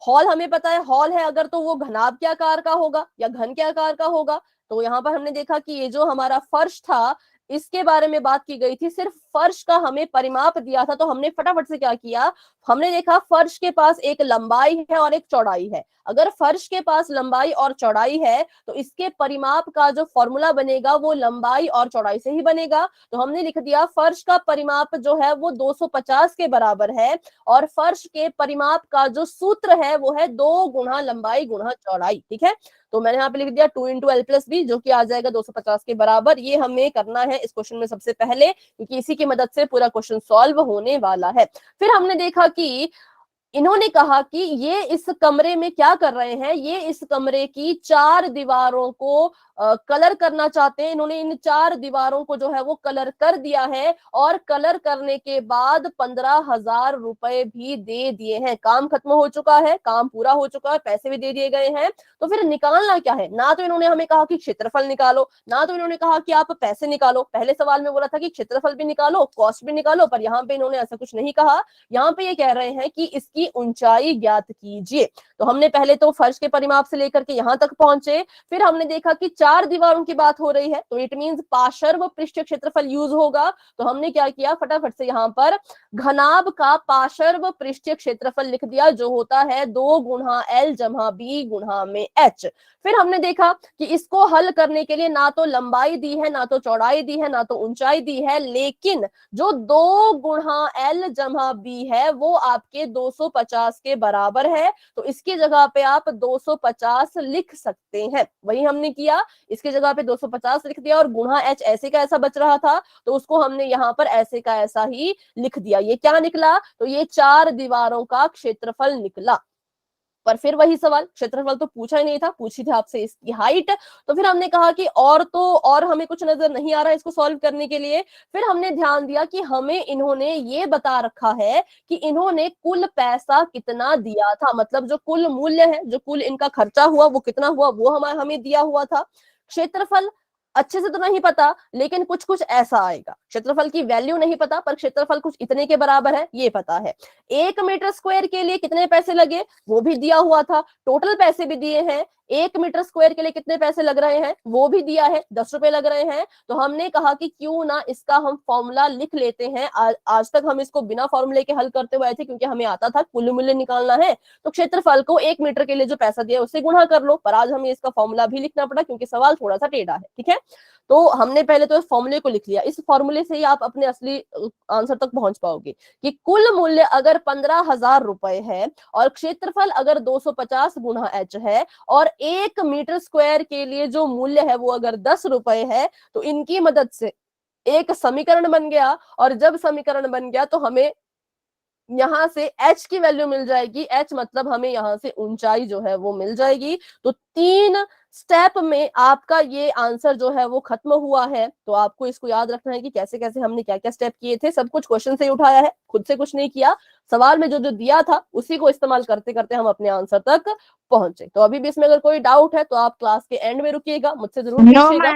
A: हॉल हमें पता है, हॉल है अगर, तो वो घनाभ के आकार का होगा या घन के आकार का होगा। तो यहाँ पर हमने देखा कि ये जो हमारा फर्श था, इसके बारे में बात की गई थी, सिर्फ फर्श का हमें परिमाप दिया था। तो हमने फटाफट से क्या किया, हमने देखा फर्श के पास एक लंबाई है और एक चौड़ाई है। अगर फर्श के पास लंबाई और चौड़ाई है, तो इसके परिमाप का जो फॉर्मूला बनेगा वो लंबाई और चौड़ाई से ही बनेगा। तो हमने लिख दिया फर्श का परिमाप जो है वो 250 के बराबर है, और फर्श के परिमाप का जो सूत्र है वो है 2 गुना लंबाई गुना चौड़ाई। ठीक है, तो मैंने यहाँ पे लिख दिया 2 × L+B, जो कि आ जाएगा 250 के बराबर। ये हमें करना है इस क्वेश्चन में सबसे पहले, क्योंकि इसी की मदद से पूरा क्वेश्चन सॉल्व होने वाला है। फिर हमने देखा कि इन्होंने कहा कि ये इस कमरे में क्या कर रहे हैं, ये इस कमरे की 4 दीवारों को कलर करना चाहते हैं। इन्होंने इन 4 दीवारों को जो है वो कलर कर दिया है, और कलर करने के बाद 15,000 रुपए भी दे दिए हैं। काम खत्म हो चुका है, काम पूरा हो चुका है, पैसे भी दे दिए गए हैं। तो फिर निकालना क्या है? ना तो इन्होंने हमें कहा कि क्षेत्रफल निकालो, ना तो इन्होंने कहा कि आप पैसे निकालो। पहले सवाल में बोला था कि क्षेत्रफल भी निकालो, कॉस्ट भी निकालो, पर यहाँ पे इन्होंने ऐसा कुछ नहीं कहा। यहाँ पे ये कह रहे हैं कि इसकी ऊंचाई ज्ञात कीजिए। तो हमने पहले तो फर्श के परिमाप से लेकर के यहाँ तक पहुंचे, फिर हमने देखा कि 4 दीवारों की बात हो रही है, तो इट मींस पार्श्व पृष्ठीय क्षेत्रफल यूज होगा। तो हमने क्या किया, फटाफट से यहाँ पर घनाभ का पार्श्व पृष्ठीय क्षेत्रफल लिख दिया, जो होता है 2 गुना L जमा B गुना में H। फिर हमने देखा कि इसको हल करने के लिए ना तो लंबाई दी है, ना तो चौड़ाई दी है, ना तो ऊंचाई दी है, लेकिन जो 2 गुना L जमा B है वो आपके 250 के बराबर है। तो इसकी की जगह पे आप 250 लिख सकते हैं। वही हमने किया, इसकी जगह पे 250 लिख दिया और गुणा h ऐसे का ऐसा बच रहा था तो उसको हमने यहाँ पर ऐसे का ऐसा ही लिख दिया। ये क्या निकला? तो ये 4 दीवारों का क्षेत्रफल निकला। पर फिर वही सवाल, क्षेत्रफल तो पूछा ही नहीं था, पूछी थी आपसे इसकी हाइट। तो फिर हमने कहा कि और हमें कुछ नजर नहीं आ रहा है इसको सॉल्व करने के लिए। फिर हमने ध्यान दिया कि हमें इन्होंने ये बता रखा है कि इन्होंने कुल पैसा कितना दिया था, मतलब जो कुल मूल्य है, जो कुल इनका खर्चा हुआ वो कितना हुआ वो हमें दिया हुआ था। क्षेत्रफल अच्छे से तो नहीं पता, लेकिन कुछ कुछ ऐसा आएगा। क्षेत्रफल की वैल्यू नहीं पता पर क्षेत्रफल कुछ इतने के बराबर है ये पता है। 1 मीटर स्क्वायर के लिए कितने पैसे लगे वो भी दिया हुआ था, टोटल पैसे भी दिए हैं। 1 मीटर स्क्वायर के लिए कितने पैसे लग रहे हैं वो भी दिया है, 10 रुपए लग रहे हैं। तो हमने कहा कि क्यों ना इसका हम फॉर्मूला लिख लेते हैं। आज तक हम इसको बिना फॉर्मूले के हल करते हुए आए थे, क्योंकि हमें आता था कुल मूल्य निकालना है तो क्षेत्रफल को 1 मीटर के लिए जो पैसा दिया उससे गुणा कर लो। पर आज हमें इसका फॉर्मूला भी लिखना पड़ा क्योंकि सवाल थोड़ा सा टेढ़ा है, ठीक है। तो हमने पहले तो इस फॉर्मूले को लिख लिया, इस फॉर्मूले से ही आप अपने असली आंसर तक पहुंच पाओगे कि कुल मूल्य अगर 15,000 रुपए है और क्षेत्रफल अगर 250 गुणा h है और 1 मीटर स्क्वायर के लिए जो मूल्य है वो अगर 10 रुपए है, तो इनकी मदद से एक समीकरण बन गया। और जब समीकरण बन गया तो हमें यहां से h की वैल्यू मिल जाएगी। h मतलब हमें यहां से ऊंचाई जो है वो मिल जाएगी। तो 3 स्टेप में आपका ये आंसर जो है वो खत्म हुआ है। तो आपको इसको याद रखना है कि कैसे कैसे हमने क्या क्या स्टेप किए थे। सब कुछ क्वेश्चन से ही उठाया है, खुद से कुछ नहीं किया। सवाल में जो जो दिया था उसी को इस्तेमाल करते करते हम अपने आंसर तक पहुंचे। तो अभी भी इसमें अगर कोई डाउट है तो आप क्लास के एंड में रुकिएगा, मुझसे जरूर पूछिएगा।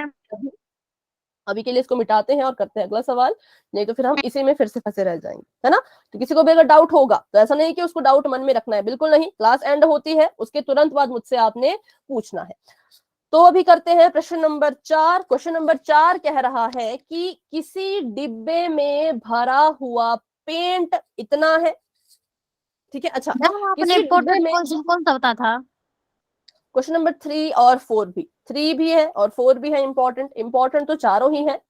A: अभी के लिए इसको मिटाते हैं और करते हैं अगला सवाल, नहीं तो फिर हम इसी में फिर से फंसे रह जाएंगे, है ना। तो किसी को भी अगर डाउट होगा तो ऐसा नहीं कि उसको डाउट मन में रखना है, बिल्कुल नहीं। क्लास एंड होती है उसके तुरंत बाद मुझसे आपने पूछना है। तो अभी करते हैं प्रश्न नंबर 4। क्वेश्चन नंबर 4 कह रहा है कि किसी डिब्बे में भरा हुआ पेंट इतना है, ठीक है। अच्छा,
D: आपने इम्पोर्टेंट क्वेश्चन कौन सा बता था?
A: क्वेश्चन नंबर 3 और 4 भी, 3 भी है और 4 भी है। इंपॉर्टेंट तो चारों ही है,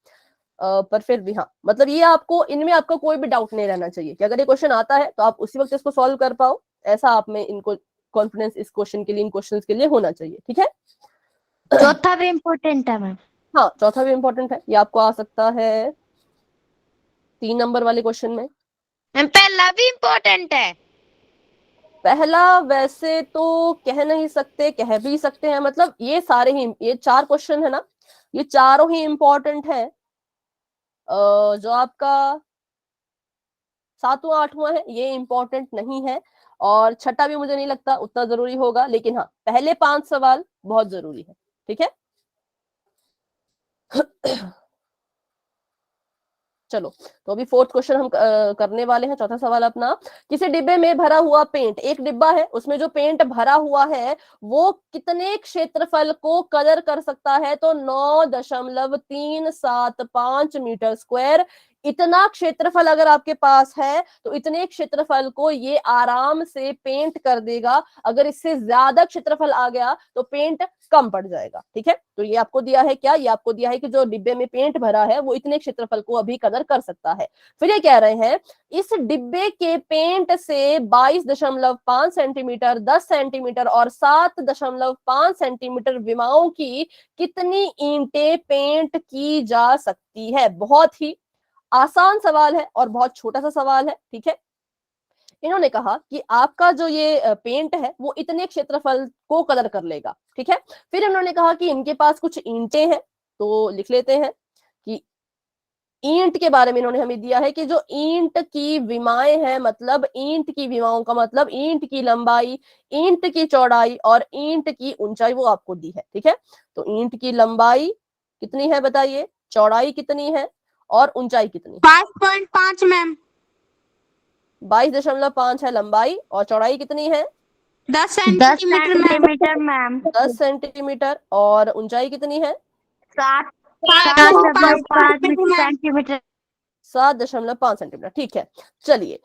A: पर फिर भी हाँ, मतलब ये आपको इनमें आपको कोई भी डाउट नहीं रहना चाहिए कि अगर ये क्वेश्चन आता है तो आप उसी वक्त इसको सॉल्व कर पाओ। ऐसा आप में इनको कॉन्फिडेंस इस क्वेश्चन के लिए, इन क्वेश्चंस के लिए होना चाहिए, ठीक है।
C: चौथा भी इम्पोर्टेंट है मैम।
A: हाँ, चौथा भी इम्पोर्टेंट है, ये आपको आ सकता है 3 नंबर वाले क्वेश्चन में।
C: पहला भी इम्पोर्टेंट है।
A: पहला वैसे तो कह नहीं सकते, कह भी सकते हैं, मतलब ये सारे ही, ये 4 क्वेश्चन है ना, ये चारों ही इम्पोर्टेंट है। जो आपका 7वां 8वां है ये इम्पोर्टेंट नहीं है, और छठा भी मुझे नहीं लगता उतना जरूरी होगा, लेकिन हाँ पहले 5 सवाल बहुत जरूरी है, ठीक है। चलो, तो अभी 4th क्वेश्चन हम करने वाले हैं। चौथा सवाल अपना, किसी डिब्बे में भरा हुआ पेंट, एक डिब्बा है उसमें जो पेंट भरा हुआ है वो कितने क्षेत्रफल को कवर कर सकता है? तो 9.375 मीटर स्क्वायर। इतना क्षेत्रफल अगर आपके पास है तो इतने क्षेत्रफल को ये आराम से पेंट कर देगा। अगर इससे ज्यादा क्षेत्रफल आ गया तो पेंट कम पड़ जाएगा, ठीक है। तो ये आपको दिया है क्या? ये आपको दिया है कि जो डिब्बे में पेंट भरा है वो इतने क्षेत्रफल को अभी कवर कर सकता है। फिर ये कह रहे हैं इस डिब्बे के पेंट से 22.5 सेंटीमीटर, 10 सेंटीमीटर और 7.5 सेंटीमीटर विमाओं की कितनी ईंटें पेंट की जा सकती है? बहुत ही आसान सवाल है और बहुत छोटा सा सवाल है, ठीक है। इन्होंने कहा कि आपका जो ये पेंट है वो इतने क्षेत्रफल को कवर कर लेगा, ठीक है। फिर इन्होंने कहा कि इनके पास कुछ ईंटें हैं, तो लिख लेते हैं कि ईंट के बारे में इन्होंने हमें दिया है कि जो ईंट की विमाएं हैं, मतलब ईंट की विमाओं का मतलब ईंट की लंबाई, ईंट की चौड़ाई और ईंट की ऊंचाई वो आपको दी है, ठीक है। तो ईंट की लंबाई कितनी है बताइए, चौड़ाई कितनी है और ऊंचाई कितनी?
C: 5.5 मैम।
A: 22.5 है लंबाई और चौड़ाई कितनी है?
C: 10 सेंटीमीटर मैम।
A: 10 सेंटीमीटर और ऊंचाई कितनी है?
C: 7.5 सेंटीमीटर।
A: 7.5 सेंटीमीटर, ठीक है। चलिए,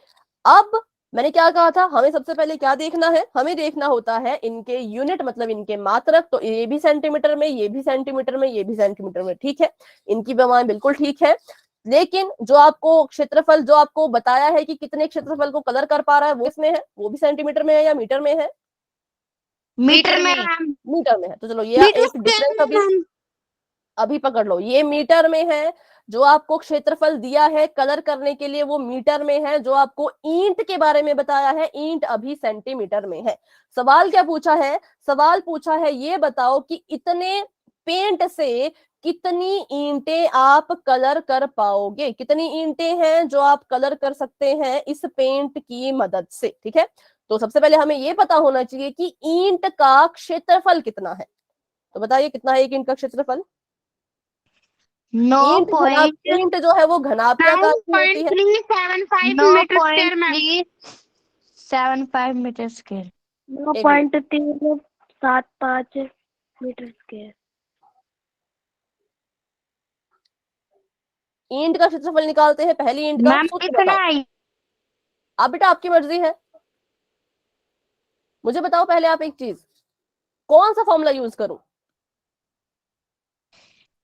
A: अब मैंने क्या कहा था, हमें सबसे पहले क्या देखना है? हमें देखना होता है इनके यूनिट, मतलब इनके मात्रक। तो ये भी सेंटीमीटर में, ये भी सेंटीमीटर में, ये भी सेंटीमीटर में, ठीक है। इनकी विमाएं बिल्कुल ठीक है, लेकिन जो आपको क्षेत्रफल जो आपको बताया है कि कितने क्षेत्रफल को कवर कर पा रहा है वो इसमें है, वो भी सेंटीमीटर में है या मीटर में है?
C: मीटर में मैम।
A: मीटर में है। तो चलो ये एक डिफरेंस अभी पकड़ लो, ये मीटर में है। जो आपको क्षेत्रफल दिया है कलर करने के लिए वो मीटर में है। जो आपको ईंट के बारे में बताया है, ईंट अभी सेंटीमीटर में है। सवाल क्या पूछा है? सवाल पूछा है ये बताओ कि इतने पेंट से कितनी ईंटें आप कलर कर पाओगे। कितनी ईंटें हैं जो आप कलर कर सकते हैं इस पेंट की मदद से। ठीक है, तो सबसे पहले हमें ये पता होना चाहिए कि ईंट का क्षेत्रफल कितना है। तो बताइए कितना है एक ईंट का क्षेत्रफल? ईंट जो है वो घनाभ आकार की होती है।
C: 9.375 मीटर स्क्वायर।
B: 9.375 metre square.
A: ईंट का क्षेत्रफल निकालते हैं। पहली ईंट का
C: मैम
A: सूत्र
C: इतना
A: बताओ। आप बेटा आपकी मर्जी है, मुझे बताओ पहले आप एक चीज, कौन सा फॉर्मूला यूज करूं?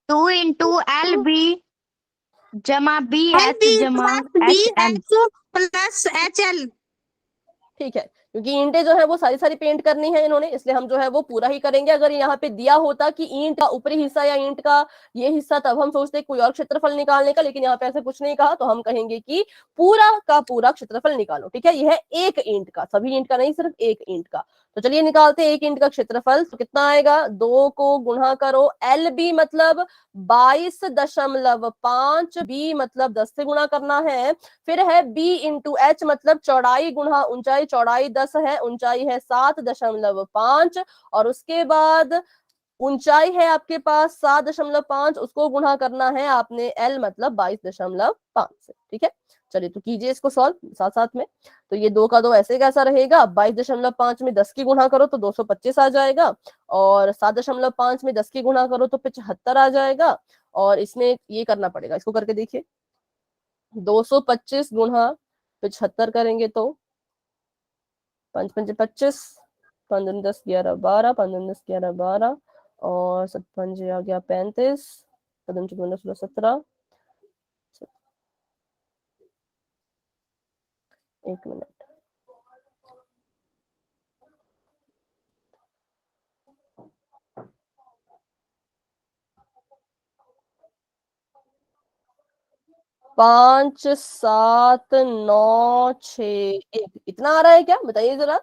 C: 2 इंटू एल बी जमा बी एच जमा H L plus H L.
A: ठीक है, क्योंकि ईंटें जो है वो सारी सारी पेंट करनी है इन्होंने, इसलिए हम जो है वो पूरा ही करेंगे। अगर यहाँ पे दिया होता कि ईंट का ऊपरी हिस्सा या ईंट का ये हिस्सा, तब हम सोचते कोई और क्षेत्रफल निकालने का, लेकिन यहाँ पे ऐसा कुछ नहीं कहा, तो हम कहेंगे कि पूरा का पूरा क्षेत्रफल निकालो। ठीक है, यह है एक ईंट का, सभी ईंट का नहीं, सिर्फ एक ईंट का। तो चलिए निकालते हैं एक ईंट का क्षेत्रफल। तो कितना आएगा? 2 को गुणा करो, एल बी मतलब 22.5, बी मतलब 10 से गुणा करना है। फिर है b इंटू एच मतलब चौड़ाई गुणा ऊंचाई, चौड़ाई 10 है, ऊंचाई है 7.5, और उसके बाद ऊंचाई है आपके पास 7.5, उसको गुणा करना है आपने l मतलब 22.5 से। ठीक है, चलिए तो कीजिए इसको सॉल्व साथ साथ में। तो ये 2 का 2 ऐसे कैसा रहेगा? 22.5 में 10 की गुणा करो तो 225 आ जाएगा, और 7.5 में 10 की गुणा करो तो 75 आ जाएगा। और इसमें ये करना पड़ेगा, इसको करके देखिए। 225 गुणा 75 करेंगे तो 5 5 25, 5 दूनी 10 11 12, 5 दूनी 10 11 12, और 7 5 आ गया 35, 7 दूनी 14 16 17। एक मिनट, पांच 7 9 6 1, इतना आ रहा है क्या? बताइए जरा।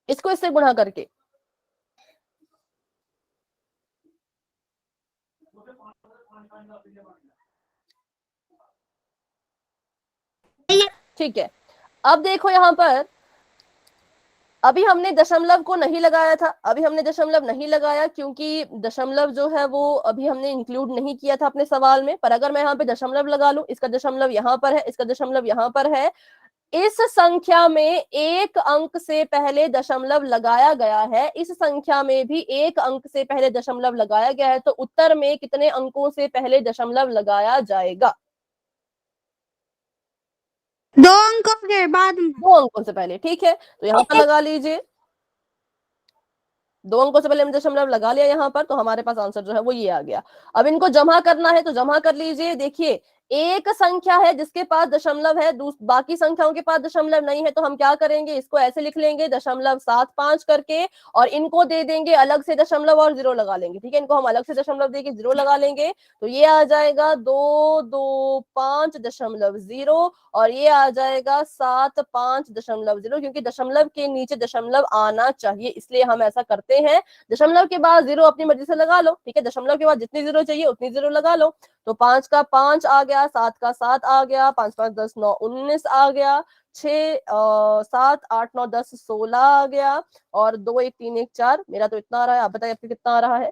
A: इसको इससे गुणा करके ठीक है। अब देखो यहां पर, अभी हमने दशमलव को नहीं लगाया था, अभी हमने दशमलव नहीं लगाया क्योंकि दशमलव जो है वो अभी हमने इंक्लूड नहीं किया था अपने सवाल में। पर अगर मैं यहाँ पे दशमलव लगा लूं, इसका दशमलव यहाँ पर है, इसका दशमलव यहाँ पर है, इस संख्या में एक अंक से पहले दशमलव लगाया गया है, इस संख्या में भी एक अंक से पहले दशमलव लगाया गया है, तो उत्तर में कितने अंकों से पहले दशमलव लगाया जाएगा?
C: 2 अंकों के बाद में।
A: 2 अंकों से पहले। ठीक है, तो यहाँ पर लगा लीजिए, 2 अंकों से पहले हमने दशमलव लगा लिया यहाँ पर, तो हमारे पास आंसर जो है वो ये आ गया। अब इनको जमा करना है तो जमा कर लीजिए। देखिए एक संख्या है जिसके पास दशमलव है, बाकी संख्याओं के पास दशमलव नहीं है, तो हम क्या करेंगे, इसको ऐसे लिख लेंगे 0.75 करके, और इनको दे देंगे अलग से दशमलव और 0 लगा लेंगे। ठीक है, इनको हम अलग से दशमलव देके 0 लगा लेंगे, तो ये आ जाएगा 225.0, और ये आ जाएगा 75.0, क्योंकि दशमलव के नीचे दशमलव आना चाहिए, इसलिए हम ऐसा करते हैं। दशमलव के बाद 0 अपनी मर्जी से लगा लो। ठीक है, दशमलव के बाद जितनी 0 चाहिए उतनी 0 लगा लो। तो 5 का 5 आ गया, 7 का 7 आ गया, 5 5 10 9 19 आ गया, 6 7 8 9 10 16 आ गया, और 2 1 3 1 4, मेरा तो इतना आ रहा है। आप बताइए आपके कितना आ रहा है?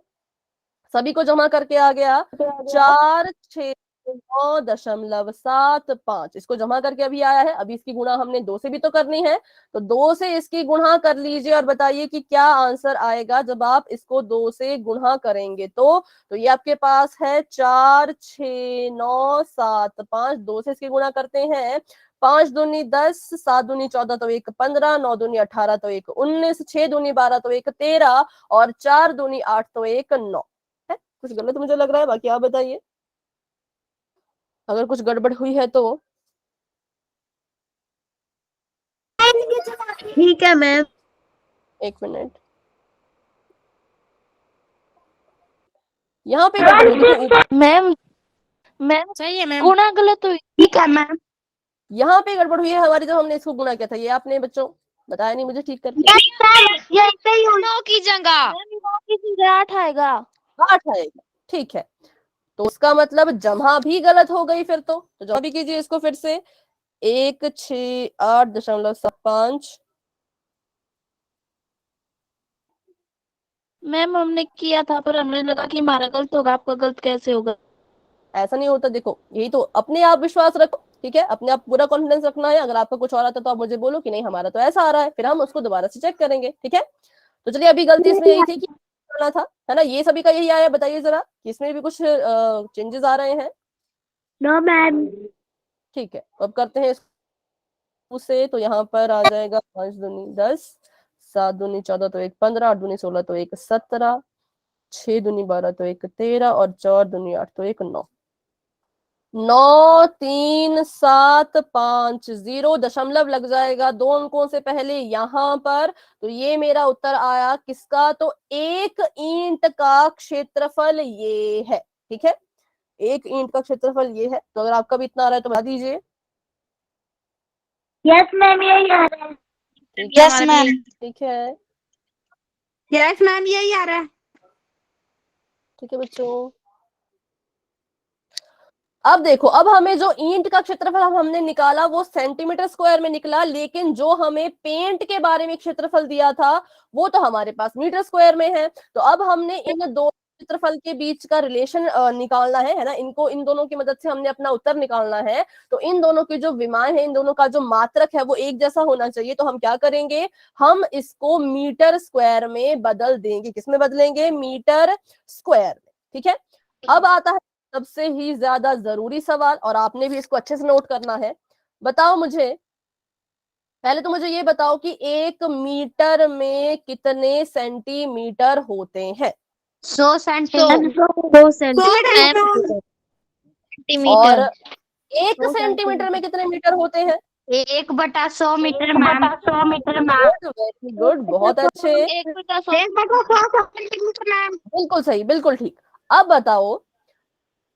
A: सभी को जमा करके आ गया 469.75, इसको जमा करके अभी आया है। अभी इसकी गुणा हमने 2 से भी तो करनी है, तो 2 से इसकी गुणा कर लीजिए और बताइए कि क्या आंसर आएगा जब आप इसको 2 से गुणा करेंगे। तो ये आपके पास है 46975, 2 से इसकी गुणा करते हैं, 5 दूनी 10, 7 दूनी 14 तो 1 15, 9 दूनी 18 तो 1 19, 6 दूनी 12 तो 1 13, और 4 दूनी 8 तो 1 9। कुछ गलत मुझे लग रहा है, बाकी आप बताइए अगर कुछ गड़बड़ हुई है तो।
C: ठीक है मैम।
A: एक मिनट, यहाँ पे गड़बड़ हुई, देखो ऊपर
D: मैम मैम
C: सही है मैम।
D: गुणा गलत हुई।
C: ठीक है मैम।
A: यहाँ पे गड़बड़ हुई है हमारी, जो हमने इसको गुणा किया था, ये आपने बच्चों बताया नहीं मुझे ठीक करके।
C: ये सही हो।
B: 9 की जगह
D: मैम 9 की जगह 8 आएगा।
A: 8 आएगा, ठीक है। तो उसका मतलब जमा भी गलत हो गई फिर तो जमा भी कीजिए इसको फिर से। 168.5।
D: मैम हमने किया था पर हमें लगा कि हमारा गलत होगा, आपका गलत कैसे होगा।
A: ऐसा नहीं होता, देखो यही तो, अपने आप विश्वास रखो, ठीक है, अपने आप पूरा कॉन्फिडेंस रखना है। अगर आपका कुछ और आता तो आप मुझे बोलो कि नहीं हमारा तो ऐसा आ रहा है, फिर हम उसको दोबारा से चेक करेंगे, ठीक है। तो चलिए, अभी गलती इसमें यही थी कि करना था, है ना, ये सभी का यही आया, बताइए जरा कि इसमें भी कुछ चेंजेस आ रहे हैं।
C: No ma'am.
A: ठीक है, तो अब करते हैं उससे। तो यहाँ पर आ जाएगा 5 दूनी 10, 7 दूनी 14 तो 1 15, 8 दूनी 16 तो 1 17, 6 दूनी 12 तो 1 13 और 4 दूनी 8 तो 1 9। 9 3 7 5 0 दशमलव लग जाएगा 2 अंकों से पहले यहाँ पर। तो ये मेरा उत्तर आया किसका, तो एक ईंट का क्षेत्रफल ये है, ठीक है, एक ईंट का क्षेत्रफल ये है। तो अगर आपका भी इतना आ रहा है तो बता दीजिए।
C: यस मैम यही आ रहा है।
A: ठीक
C: यस मैम।
A: ठीक है,
C: यस मैम यही आ रहा है।
A: ठीक है बच्चों। अब देखो, अब हमें जो ईंट का क्षेत्रफल हमने निकाला वो सेंटीमीटर स्क्वायर में निकला, लेकिन जो हमें पेंट के बारे में क्षेत्रफल दिया था वो तो हमारे पास मीटर स्क्वायर में है। तो अब हमने इन दो क्षेत्रफल के बीच का रिलेशन निकालना है ना, इनको, इन दोनों की मदद से हमने अपना उत्तर निकालना है। तो इन दोनों की जो विमान है, इन दोनों का जो मात्रक है वो एक जैसा होना चाहिए। तो हम क्या करेंगे, हम इसको मीटर स्क्वायर में बदल देंगे। किसमें बदलेंगे, मीटर स्क्वायर में, ठीक है। अब आता है सबसे ही ज्यादा जरूरी सवाल, और आपने भी इसको अच्छे से नोट करना है। बताओ मुझे, पहले तो मुझे ये बताओ कि 1 मीटर में कितने सेंटीमीटर होते हैं।
C: 100 सेंटीमीटर। 2 सेंटीमीटर।
A: और
D: सेंटीमीटर।
A: 1 सेंटीमीटर में कितने मीटर होते हैं।
C: 1/100 metre ma'am. 100 metre ma'am.
A: Good, very good, बहुत अच्छे,
D: 1/100
C: 1/100 सेंटीमीटर मैम।
A: बिल्कुल सही, बिल्कुल ठीक। अब बताओ,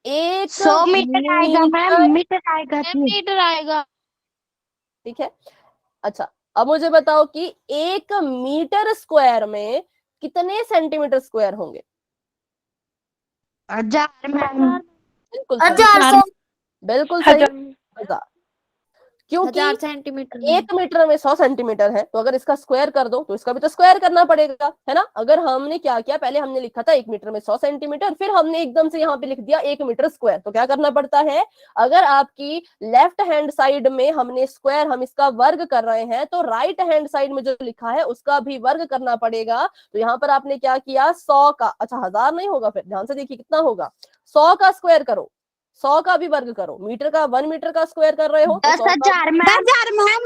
A: 1
C: 100 मीटर आएगा मैम।
A: मीटर,
C: मीटर आएगा नहीं।
D: मीटर आएगा।
A: ठीक है। अच्छा, अब मुझे बताओ कि 1 मीटर स्क्वायर में कितने सेंटीमीटर स्क्वायर होंगे।
C: 1000 मैम।
A: बिल्कुल सही,
C: 1000।
A: बिल्कुल सही, 1000। क्योंकि
D: 1000 सेंटीमीटर में।
A: 1 मीटर में 100 सेंटीमीटर है, तो अगर इसका स्क्वायर कर दो तो इसका भी तो स्क्वायर करना पड़ेगा, है ना। अगर हमने क्या किया, पहले हमने लिखा था 1 मीटर में 100 सेंटीमीटर, फिर हमने एकदम से यहाँ पे लिख दिया 1 मीटर स्क्वायर। तो क्या करना पड़ता है, अगर आपकी लेफ्ट हैंड साइड में हमने स्क्वायर, हम इसका वर्ग कर रहे हैं, तो राइट हैंड साइड में जो लिखा है उसका भी वर्ग करना पड़ेगा। तो यहाँ पर आपने क्या किया, 100 का, अच्छा 1000 नहीं होगा, फिर ध्यान से देखिए कितना होगा, 100 का स्क्वायर करो, 100 का भी वर्ग करो, मीटर का, 1 मीटर का स्क्वायर कर रहे हो तो
C: 10,000 मैम। 10,000 मैम।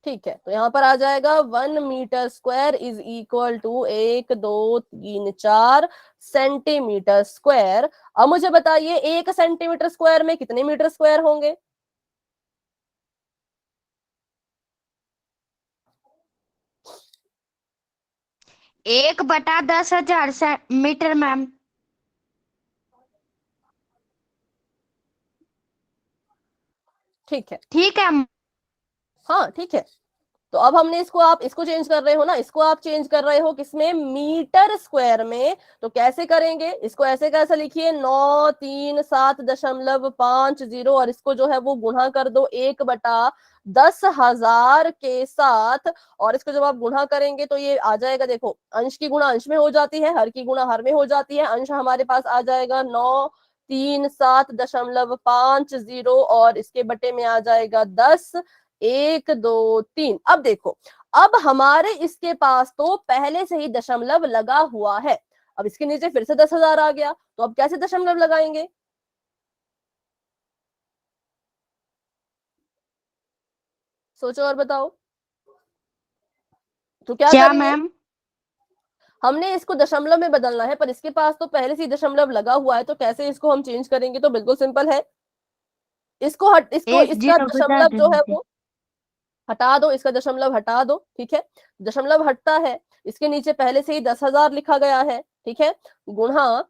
A: ठीक है। तो यहाँ पर आ जाएगा 1 metre square is equal to 1 2 3 4 centimetre square. अब मुझे बताइए 1 सेंटीमीटर स्क्वायर में कितने मीटर स्क्वायर होंगे।
C: 1/10,000 मीटर मैम।
A: ठीक है,
C: ठीक है।
A: हाँ ठीक है। तो अब हमने इसको, आप इसको चेंज कर रहे हो ना, इसको आप चेंज कर रहे हो किसमें, मीटर स्क्वायर में। तो कैसे करेंगे इसको, ऐसे कैसे लिखिए, 937.50 और इसको जो है वो गुणा कर दो 1/10,000 के साथ। और इसको जब आप गुणा करेंगे तो ये आ जाएगा, देखो अंश की गुणा अंश में हो जाती है, हर की गुणा हर में हो जाती है। अंश हमारे पास आ जाएगा 937.50 और इसके बटे में आ जाएगा 10, 1 2 3। अब देखो, अब हमारे इसके पास तो पहले से ही दशमलव लगा हुआ है। अब इसके नीचे फिर से 10,000 आ गया, तो अब कैसे दशमलव लगाएंगे, सोचो और बताओ। तो क्या
C: क्या
A: करेंगे,
C: मैम।
A: हमने इसको दशमलव में बदलना है, पर इसके पास तो पहले से ही दशमलव लगा हुआ है, तो कैसे इसको हम चेंज करेंगे। तो बिल्कुल सिंपल है, इसको इसका
C: 0 बचा
A: दशमलव जो है
C: देंगे।
A: वो हटा दो, इसका दशमलव हटा दो, ठीक है। दशमलव हटता है, इसके नीचे पहले से ही 10,000 लिखा गया है, ठीक है। गुणा,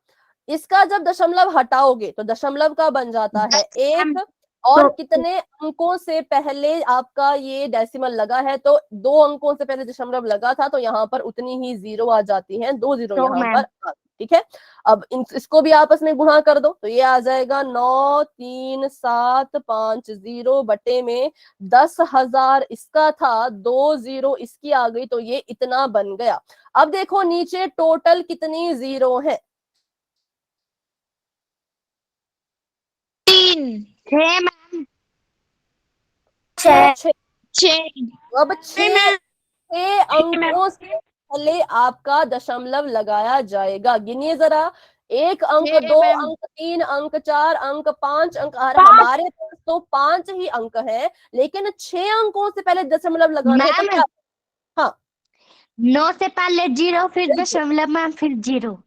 A: इसका जब दशमलव हटाओगे तो दशमलव का बन जाता है 1, और
C: तो
A: कितने अंकों से पहले आपका ये डेसिमल लगा है, तो 2 अंकों से पहले दशमलव लगा था, तो यहाँ पर उतनी ही 0 आ जाती है, 2 0
C: तो
A: यहाँ
C: मैम
A: पर, ठीक है। अब इसको भी आपस में गुणा कर दो, तो ये आ जाएगा 93750 बटे में 10,000 इसका था, 2 0 इसकी आ गई, तो ये इतना बन गया। अब देखो नीचे टोटल कितनी 0 है,
B: 3
C: 6 मैम।
A: 6।
B: 6
A: अब 6 अंकों से पहले आपका दशमलव लगाया जाएगा। गिनिए जरा, 1 अंक, 2 अंक, 3 अंक, 4 अंक, 5 अंक, और हमारे पास तो 5 ही अंक है, लेकिन 6 अंकों से पहले दशमलव लगाना है, तो
C: मैम
A: क्या? हाँ
C: 9 से पहले 0, फिर
A: बिल्कुल।
C: दशमलव मैम, फिर 0।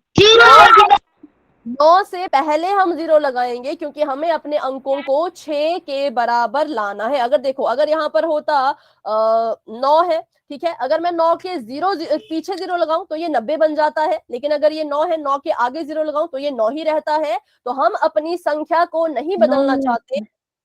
A: 9 से पहले हम 0 लगाएंगे, क्योंकि हमें अपने अंकों को 6 के बराबर लाना है। अगर देखो, अगर यहाँ पर होता 9 है, ठीक है, अगर मैं 9 के 0 पीछे 0 लगाऊं तो ये 90 बन जाता है, लेकिन अगर ये 9 है, 9 के आगे 0 लगाऊं तो ये 9 ही रहता है। तो हम अपनी संख्या को नहीं बदलना चाहते,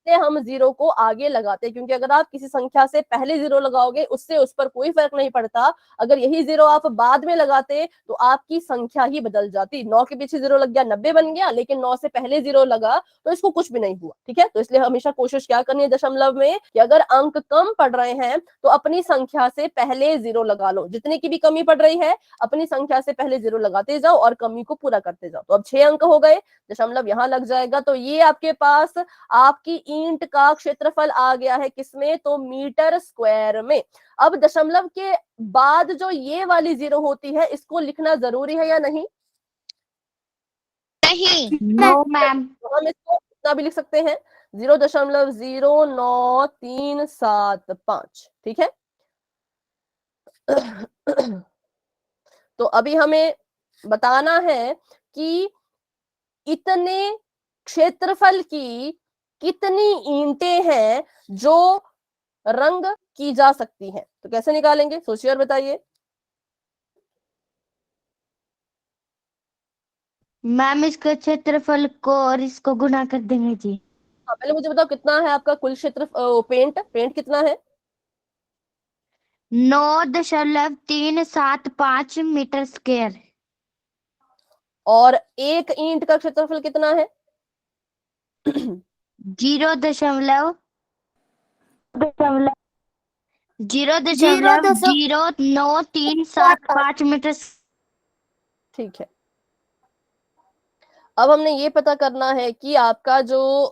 A: इसलिए हम 0 को आगे लगाते हैं, क्योंकि अगर आप किसी संख्या से पहले 0 लगाओगे, उससे उस पर कोई फर्क नहीं पड़ता। अगर यही 0 आप बाद में लगाते तो आपकी संख्या ही बदल जाती। 9 के पीछे 0 लग गया, 90 बन गया, लेकिन 9 से पहले 0 लगा तो इसको कुछ भी नहीं हुआ, ठीक है। तो इसलिए हमेशा कोशिश क्या करनी है दशमलव में, कि अगर अंक कम पड़ रहे हैं तो अपनी संख्या से पहले 0 लगा लो। जितने की भी कमी पड़ रही है, अपनी संख्या से पहले 0 लगाते जाओ और कमी को पूरा करते जाओ। तो अब 6 अंक हो गए, दशमलव यहाँ लग जाएगा, तो ये आपके पास आपकी ईंट का क्षेत्रफल आ गया है किसमें, तो मीटर स्क्वायर में। अब दशमलव के बाद जो ये वाली 0 होती है, इसको लिखना जरूरी है या नहीं?
B: नहीं।
C: No ma'am.
A: तो हम इसको इतना भी लिख सकते हैं, 0.09375, ठीक है। तो अभी हमें बताना है कि इतने क्षेत्रफल की कितनी ईंटें हैं जो रंग की जा सकती हैं। तो कैसे निकालेंगे, सोचिए और बताइए।
C: मैम इसका क्षेत्रफल को और इसको गुना कर देंगे जी।
A: हाँ, पहले मुझे बताओ कितना है आपका कुल क्षेत्र, पेंट कितना है?
C: 9.375 मीटर स्क्वायर।
A: और एक ईंट का क्षेत्रफल कितना है?
C: 0.0935 मीटर।
A: ठीक है। अब हमने ये पता करना है कि आपका जो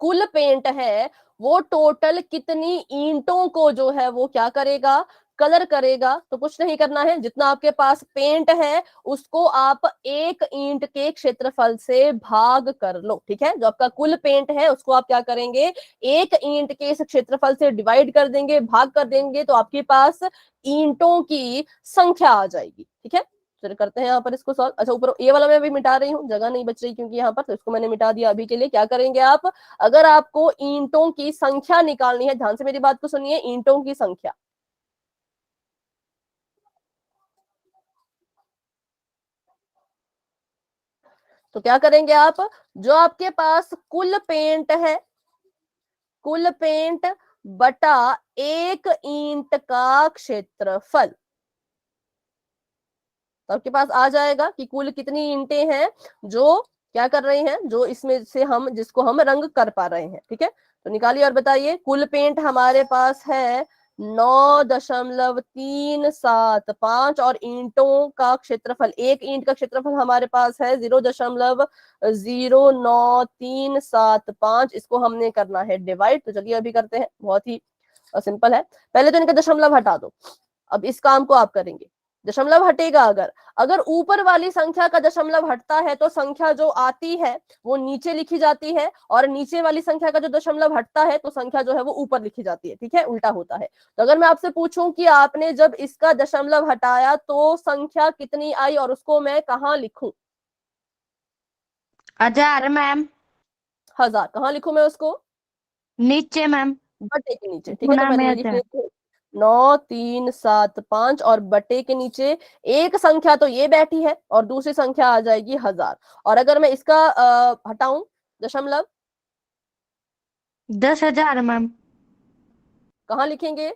A: कुल पेंट है, वो टोटल कितनी ईंटों को जो है वो क्या करेगा, कलर करेगा। तो कुछ नहीं करना है, जितना आपके पास पेंट है उसको आप एक ईंट के क्षेत्रफल से भाग कर लो, ठीक है। जो आपका कुल पेंट है उसको आप क्या करेंगे, एक ईंट के इस क्षेत्रफल से डिवाइड कर देंगे, भाग कर देंगे, तो आपके पास ईंटों की संख्या आ जाएगी, ठीक है। चलिए करते हैं यहाँ पर इसको सॉल्व। अच्छा, ऊपर ये वाला मैं अभी मिटा रही हूँ, जगह नहीं बच रही क्योंकि यहाँ पर, तो इसको मैंने मिटा दिया अभी के लिए। क्या करेंगे आप, अगर आपको ईंटों की संख्या निकालनी है, ध्यान से मेरी बात को सुनिए, ईंटों की संख्या, तो क्या करेंगे आप, जो आपके पास कुल पेंट है, कुल पेंट बटा एक ईंट का क्षेत्रफल, तो आपके पास आ जाएगा कि कुल कितनी ईंटें हैं जो क्या कर रही हैं, जो इसमें से हम जिसको हम रंग कर पा रहे हैं, ठीक है। तो निकालिए और बताइए, कुल पेंट हमारे पास है 9.375, और ईंटों का क्षेत्रफल, एक ईंट का क्षेत्रफल हमारे पास है 0.09375। इसको हमने करना है डिवाइड, तो चलिए अभी करते हैं, बहुत ही सिंपल है। पहले तो इनका दशमलव हटा दो, अब इस काम को आप करेंगे। दशमलव हटेगा, अगर अगर ऊपर वाली संख्या का दशमलव हटता है तो संख्या जो आती है वो नीचे लिखी जाती है, और नीचे वाली संख्या का जो दशमलव हटता है तो संख्या जो है वो ऊपर लिखी जाती है, ठीक है, उल्टा होता है। तो अगर मैं आपसे पूछूं कि आपने जब इसका दशमलव हटाया तो संख्या कितनी आई, और उसको मैं कहाँ लिखूं?
C: 1000 मैम।
A: 1000। कहाँ लिखूं मैं उसको?
C: नीचे मैम,
A: बटे के नीचे, ठीक है। तो
C: गुना
A: मैंने
C: में
A: लिख
C: आता है।
A: लिया 9 3 7 5 और बटे के नीचे एक संख्या तो ये बैठी है और दूसरी संख्या आ जाएगी 1000। और अगर मैं इसका हटाऊं दशमलव,
C: 10,000 मैम।
A: कहाँ लिखेंगे?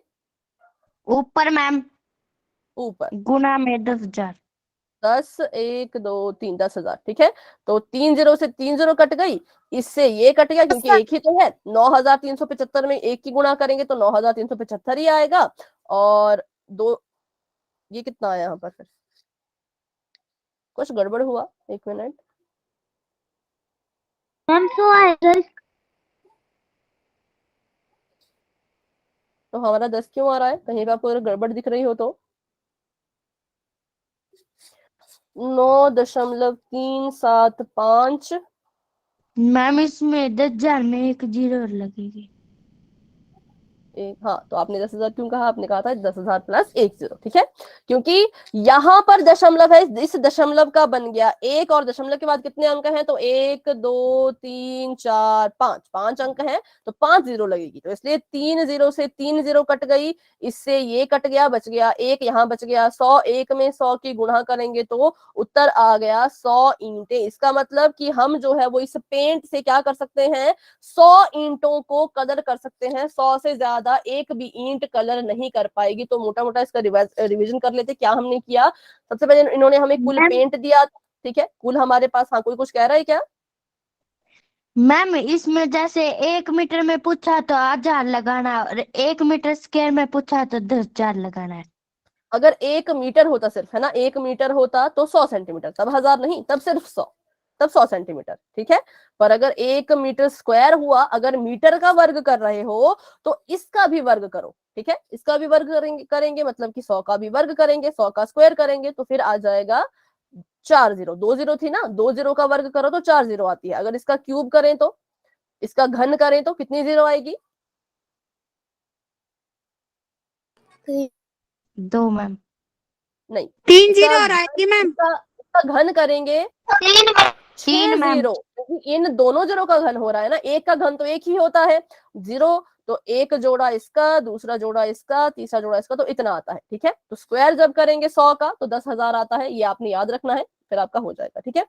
C: ऊपर मैम,
A: ऊपर।
C: गुना में 10,000।
A: 10 1 2 3 10,000, ठीक है। तो 3 जीरो से 3 जीरो कट गई, इससे ये कट गया क्योंकि एक ही तो है। 9,375 में एक की गुणा करेंगे तो 9,375 ही आएगा। और दो, ये कितना आया यहाँ पर? फिर कुछ गड़बड़ हुआ, एक मिनट।
B: मैम सो आएगा।
A: तो हमारा 10 क्यों आ रहा है? कहीं पे आपको गड़बड़ दिख रही हो तो 9.375।
C: मैम इसमें 10,000 में एक जीरो लगेगी।
A: एक, हाँ, तो आपने 10,000 क्यों कहा? आपने कहा था 10,000 प्लस एक जीरो, ठीक है। क्योंकि यहां पर दशमलव है, इस दशमलव का बन गया एक, और दशमलव के बाद कितने अंक हैं? तो 1 2 3 4 5, 5 अंक हैं, तो 5 जीरो लगेगी। तो इसलिए 3 जीरो से 3 जीरो कट गई, इससे ये कट गया, बच गया एक, यहाँ बच गया 100। एक में 100 की गुणा करेंगे तो उत्तर आ गया 100 ईंटें। इसका मतलब कि हम जो है वो इस पेंट से क्या कर सकते हैं? 100 ईंटों को कलर कर सकते हैं। 100 से ज्यादा एक भी ईंट कलर नहीं कर पाएगी। तो मोटा मोटा इसका रिवीजन कर लेते क्या हमने किया। सबसे पहले इन्होंने हमें कुल
B: मैम
A: पेंट दिया, ठीक है, कुल हमारे पास। हाँ, कोई कुछ कह रहा है क्या?
C: मैम इसमें जैसे 1 मीटर में पूछा तो 1,000 लगाना है, और 1 मीटर स्क्वायर में पूछा तो 10,000 लगाना है।
A: अगर 1 मीटर होता सिर्फ, है ना, 1 मीटर होता तो 100 सेंटीमीटर, तब 1000 नहीं, तब सिर्फ 100, तब 100 सेंटीमीटर, ठीक है। पर अगर 1 मीटर स्क्वायर हुआ, अगर मीटर का वर्ग कर रहे हो तो इसका भी वर्ग करो, ठीक है। इसका भी वर्ग करेंगे मतलब कि 100 का भी वर्ग करेंगे, 100 का स्क्वायर करेंगे तो फिर आ जाएगा 4 जीरो। 2 जीरो थी ना, 2 जीरो का वर्ग करो तो 4 जीरो आती है। अगर इसका क्यूब करें तो, इसका घन करें तो कितनी जीरो आएगी?
C: 2 मैम।
A: नहीं,
B: 3
A: इसका
B: जीरो और आएगी मैम।
A: इसका घन करेंगे 6
C: 3 मैम।
A: जीरो, क्योंकि इन दोनों जीरो का घन हो रहा है ना। एक का घन तो एक ही होता है, जीरो। तो एक जोड़ा इसका, दूसरा जोड़ा इसका, तीसरा जोड़ा इसका, तो इतना आता है, ठीक है। तो स्क्वायर जब करेंगे 100 का तो 10,000 आता है, ये आपने याद रखना है, फिर आपका हो जाएगा, ठीक है।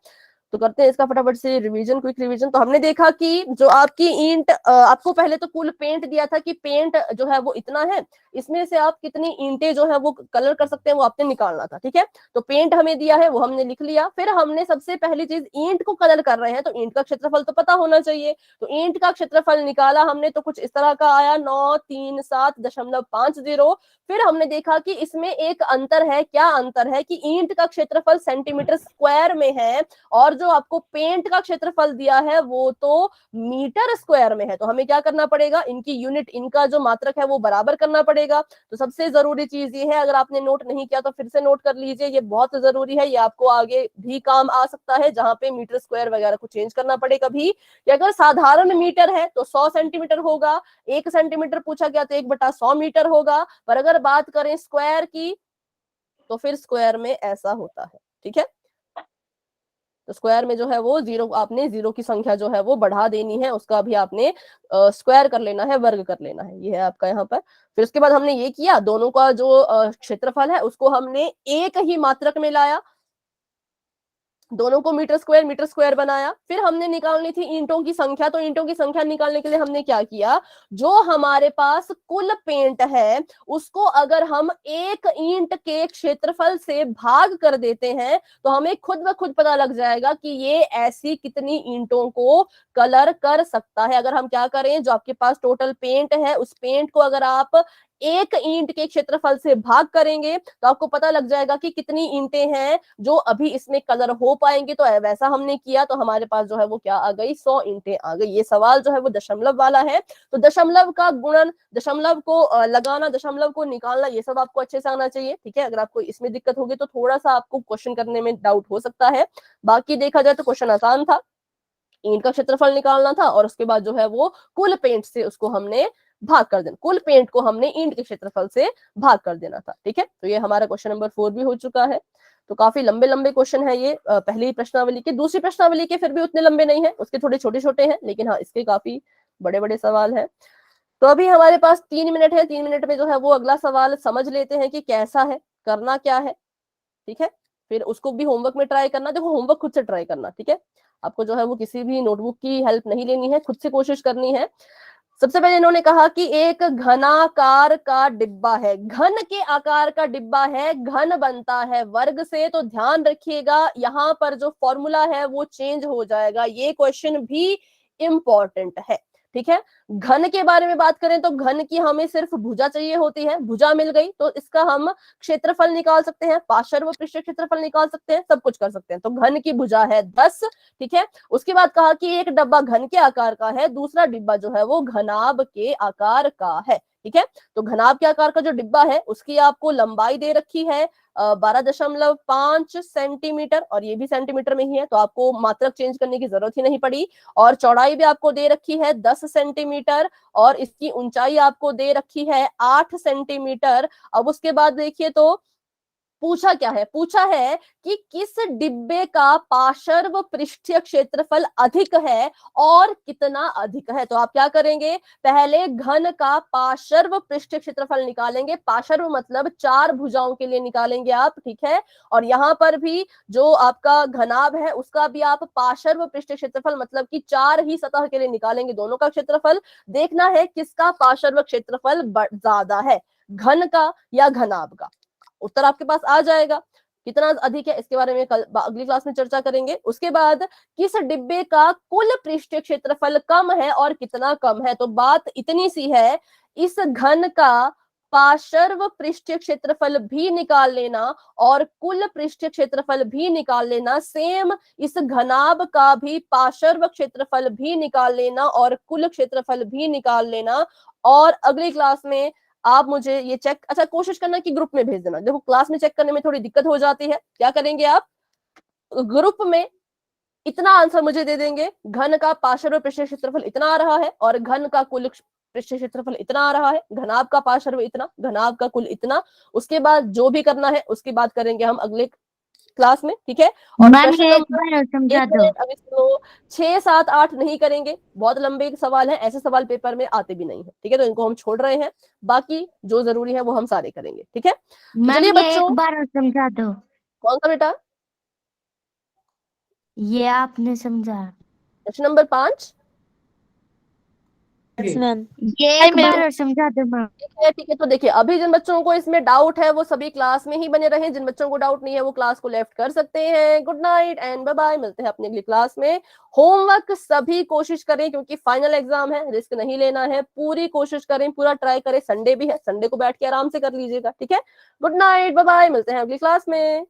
A: तो करते हैं इसका फटाफट से रिवीजन, क्विक रिवीजन। तो हमने देखा कि जो आपकी ईंट, आपको पहले तो कुल पेंट दिया था कि पेंट जो है वो इतना है, इसमें से आप कितनी ईंटें जो है वो कलर कर सकते हैं वो आपने निकालना था, ठीक है। तो पेंट हमें दिया है, वो हमने लिख लिया। फिर हमने सबसे पहली चीज, ईंट को कलर कर रहे हैं तो ईंट का क्षेत्रफल तो पता होना चाहिए। तो ईंट का क्षेत्रफल निकाला हमने, तो कुछ इस तरह का आया 937.50। फिर हमने देखा कि इसमें एक अंतर है। क्या अंतर है? कि ईंट का क्षेत्रफल सेंटीमीटर स्क्वायर में है और जो आपको पेंट का क्षेत्रफल दिया है वो तो मीटर स्क्वायर में है। तो हमें क्या करना पड़ेगा? इनकी यूनिट, इनका जो मात्रक है वो बराबर करना पड़ेगा। तो सबसे जरूरी चीज ये है, अगर आपने नोट नहीं किया तो फिर से नोट कर लीजिए, ये बहुत जरूरी है, ये आपको आगे भी काम आ सकता है जहां पे मीटर स्क्वायर वगैरह को चेंज करना पड़े कभी। कि अगर साधारण मीटर है तो 100 सेंटीमीटर होगा, 1 सेंटीमीटर पूछा गया तो 1/100 मीटर होगा। पर अगर बात करें स्क्वायर की तो फिर स्क्वायर में ऐसा होता है, ठीक है। तो स्क्वायर में जो है वो जीरो, आपने जीरो की संख्या जो है वो बढ़ा देनी है, उसका भी आपने स्क्वायर कर लेना है, वर्ग कर लेना है, ये है आपका यहाँ पर। फिर उसके बाद हमने ये किया, दोनों का जो क्षेत्रफल है उसको हमने एक ही मात्रक में लाया, दोनों को मीटर स्क्वायर बनाया। फिर हमने निकालनी थी ईंटों की संख्या। तो ईंटों की संख्या निकालने के लिए हमने क्या किया? जो हमारे पास कुल पेंट है उसको अगर हम एक ईंट के क्षेत्रफल से भाग कर देते हैं तो हमें खुद ब खुद पता लग जाएगा कि ये ऐसी कितनी ईंटों को कलर कर सकता है। अगर हम क्या करें, जो आपके पास टोटल पेंट है उस पेंट को अगर आप एक ईंट के क्षेत्रफल से भाग करेंगे तो आपको पता लग जाएगा कि कितनी ईंटें हैं जो अभी इसमें कलर हो पाएंगे। तो वैसा हमने किया तो हमारे पास जो है वो क्या आ गई? 100 ईंटें आ गई। ये सवाल जो है वो दशमलव वाला है। तो दशमलव का गुणन, दशमलव को लगाना, दशमलव को निकालना, ये सब आपको अच्छे से आना चाहिए, ठीक है। अगर आपको इसमें दिक्कत होगी तो थोड़ा सा आपको क्वेश्चन करने में डाउट हो सकता है। बाकी देखा जाए तो क्वेश्चन आसान था, ईंट का क्षेत्रफल निकालना था और उसके बाद जो है वो कुल पेंट से उसको हमने भाग कर देना, कुल पेंट को हमने ईंट के क्षेत्रफल से भाग कर देना था, ठीक है। तो ये हमारा क्वेश्चन नंबर 4 भी हो चुका है। तो काफी लंबे लंबे क्वेश्चन है ये पहली प्रश्नावली के। दूसरी प्रश्नावली के फिर भी उतने लंबे नहीं है, उसके थोड़े छोटे छोटे हैं, लेकिन हाँ इसके काफी बड़े बड़े सवाल हैं। तो अभी हमारे पास 3 मिनट है, 3 मिनट में जो है वो अगला सवाल समझ लेते हैं कि कैसा है, करना क्या है, ठीक है। फिर उसको भी होमवर्क में ट्राई करना। देखो होमवर्क खुद से ट्राई करना, ठीक है। आपको जो है वो किसी भी नोटबुक की हेल्प नहीं लेनी है, खुद से कोशिश करनी है। सबसे पहले इन्होंने कहा कि एक घनाकार का डिब्बा है, घन के आकार का डिब्बा है, घन बनता है वर्ग से। तो ध्यान रखिएगा यहाँ पर जो फॉर्मूला है वो चेंज हो जाएगा, ये क्वेश्चन भी इंपॉर्टेंट है, ठीक है। घन के बारे में बात करें तो घन की हमें सिर्फ भुजा चाहिए होती है, भुजा मिल गई तो इसका हम क्षेत्रफल निकाल सकते हैं, पार्श्व पृष्ठ क्षेत्रफल निकाल सकते हैं, सब कुछ कर सकते हैं। तो घन की भुजा है 10, ठीक है। उसके बाद कहा कि एक डब्बा घन के आकार का है, दूसरा डिब्बा जो है वो घनाभ के आकार का है, ठीक है। तो घनाभ के आकार का जो डिब्बा है उसकी आपको लंबाई दे रखी है 12.5 सेंटीमीटर, और ये भी सेंटीमीटर में ही है, तो आपको मात्रक चेंज करने की जरूरत ही नहीं पड़ी। और चौड़ाई भी आपको दे रखी है 10 सेंटीमीटर, और इसकी ऊंचाई आपको दे रखी है 8 सेंटीमीटर। अब उसके बाद देखिए तो पूछा क्या है, पूछा है कि किस डिब्बे का पार्श्व पृष्ठीय क्षेत्रफल अधिक है और कितना अधिक है। तो आप क्या करेंगे, पहले घन का पार्श्व पृष्ठीय क्षेत्रफल निकालेंगे, पार्श्व मतलब 4 भुजाओं के लिए निकालेंगे आप, ठीक है। और यहाँ पर भी जो आपका घनाभ है उसका भी आप पार्श्व पृष्ठीय क्षेत्रफल मतलब कि 4 ही सतह के लिए निकालेंगे, दोनों का क्षेत्रफल। देखना है किसका पार्श्व क्षेत्रफल ज्यादा है, घन का या घनाभ का। उत्तर आपके पास आ जाएगा, कितना अधिक है इसके बारे में कल अगली क्लास में चर्चा करेंगे। उसके बाद किस डिब्बे का कुल पृष्ठीय क्षेत्रफल कम है और कितना कम है। तो बात इतनी सी है, इस घन का पार्श्व पृष्ठीय क्षेत्रफल भी निकाल लेना और कुल पृष्ठीय क्षेत्रफल भी निकाल लेना, सेम इस घनाभ का भी पार्श्व क्षेत्रफल भी निकाल लेना और कुल क्षेत्रफल भी निकाल लेना। और अगली क्लास में आप मुझे ये चेक, अच्छा कोशिश करना कि ग्रुप में भेज देना। देखो क्लास में चेक करने में थोड़ी दिक्कत हो जाती है, क्या करेंगे आप, ग्रुप में इतना आंसर मुझे दे देंगे, घन का पार्श्व पृष्ठीय क्षेत्रफल इतना आ रहा है और घन का कुल पृष्ठीय क्षेत्रफल इतना आ रहा है, घनाभ का पार्श्व इतना, घनाभ का कुल इतना। उसके बाद जो भी करना है उसकी बात करेंगे हम अगले क्लास में, ठीक है। और प्रश्न
C: एक
A: नंबर
C: बार समझा
A: एक
C: दो।
A: मिनट, अभी सुनो, 6, 7, 8 नहीं करेंगे, बहुत लंबे सवाल हैं, ऐसे सवाल पेपर में आते भी नहीं है, ठीक है। तो इनको हम छोड़ रहे हैं, बाकी जो जरूरी है वो हम सारे करेंगे, ठीक है। तो चलिए
C: मैम ये
A: बच्चों,
C: एक बार समझा दो।
A: कौन सा बेटा,
C: ये आपने समझा।
A: प्रश्न नंबर 5,
B: मैम
C: ये एक बार समझा दो मैम।
A: ठीक है, ठीक है। तो देखिए अभी जिन बच्चों को इसमें डाउट है वो सभी क्लास में ही बने रहे, जिन बच्चों को डाउट नहीं है वो क्लास को लेफ्ट कर सकते हैं। Good night and bye bye, मिलते हैं अपनी अगली क्लास में। होमवर्क सभी कोशिश करें, क्योंकि फाइनल एग्जाम है, रिस्क नहीं लेना है, पूरी कोशिश करें, पूरा ट्राई करें। संडे भी है, संडे को बैठ के आराम से कर लीजिएगा, ठीक है। गुड नाइट, बाय बाय, मिलते हैं अगली क्लास में।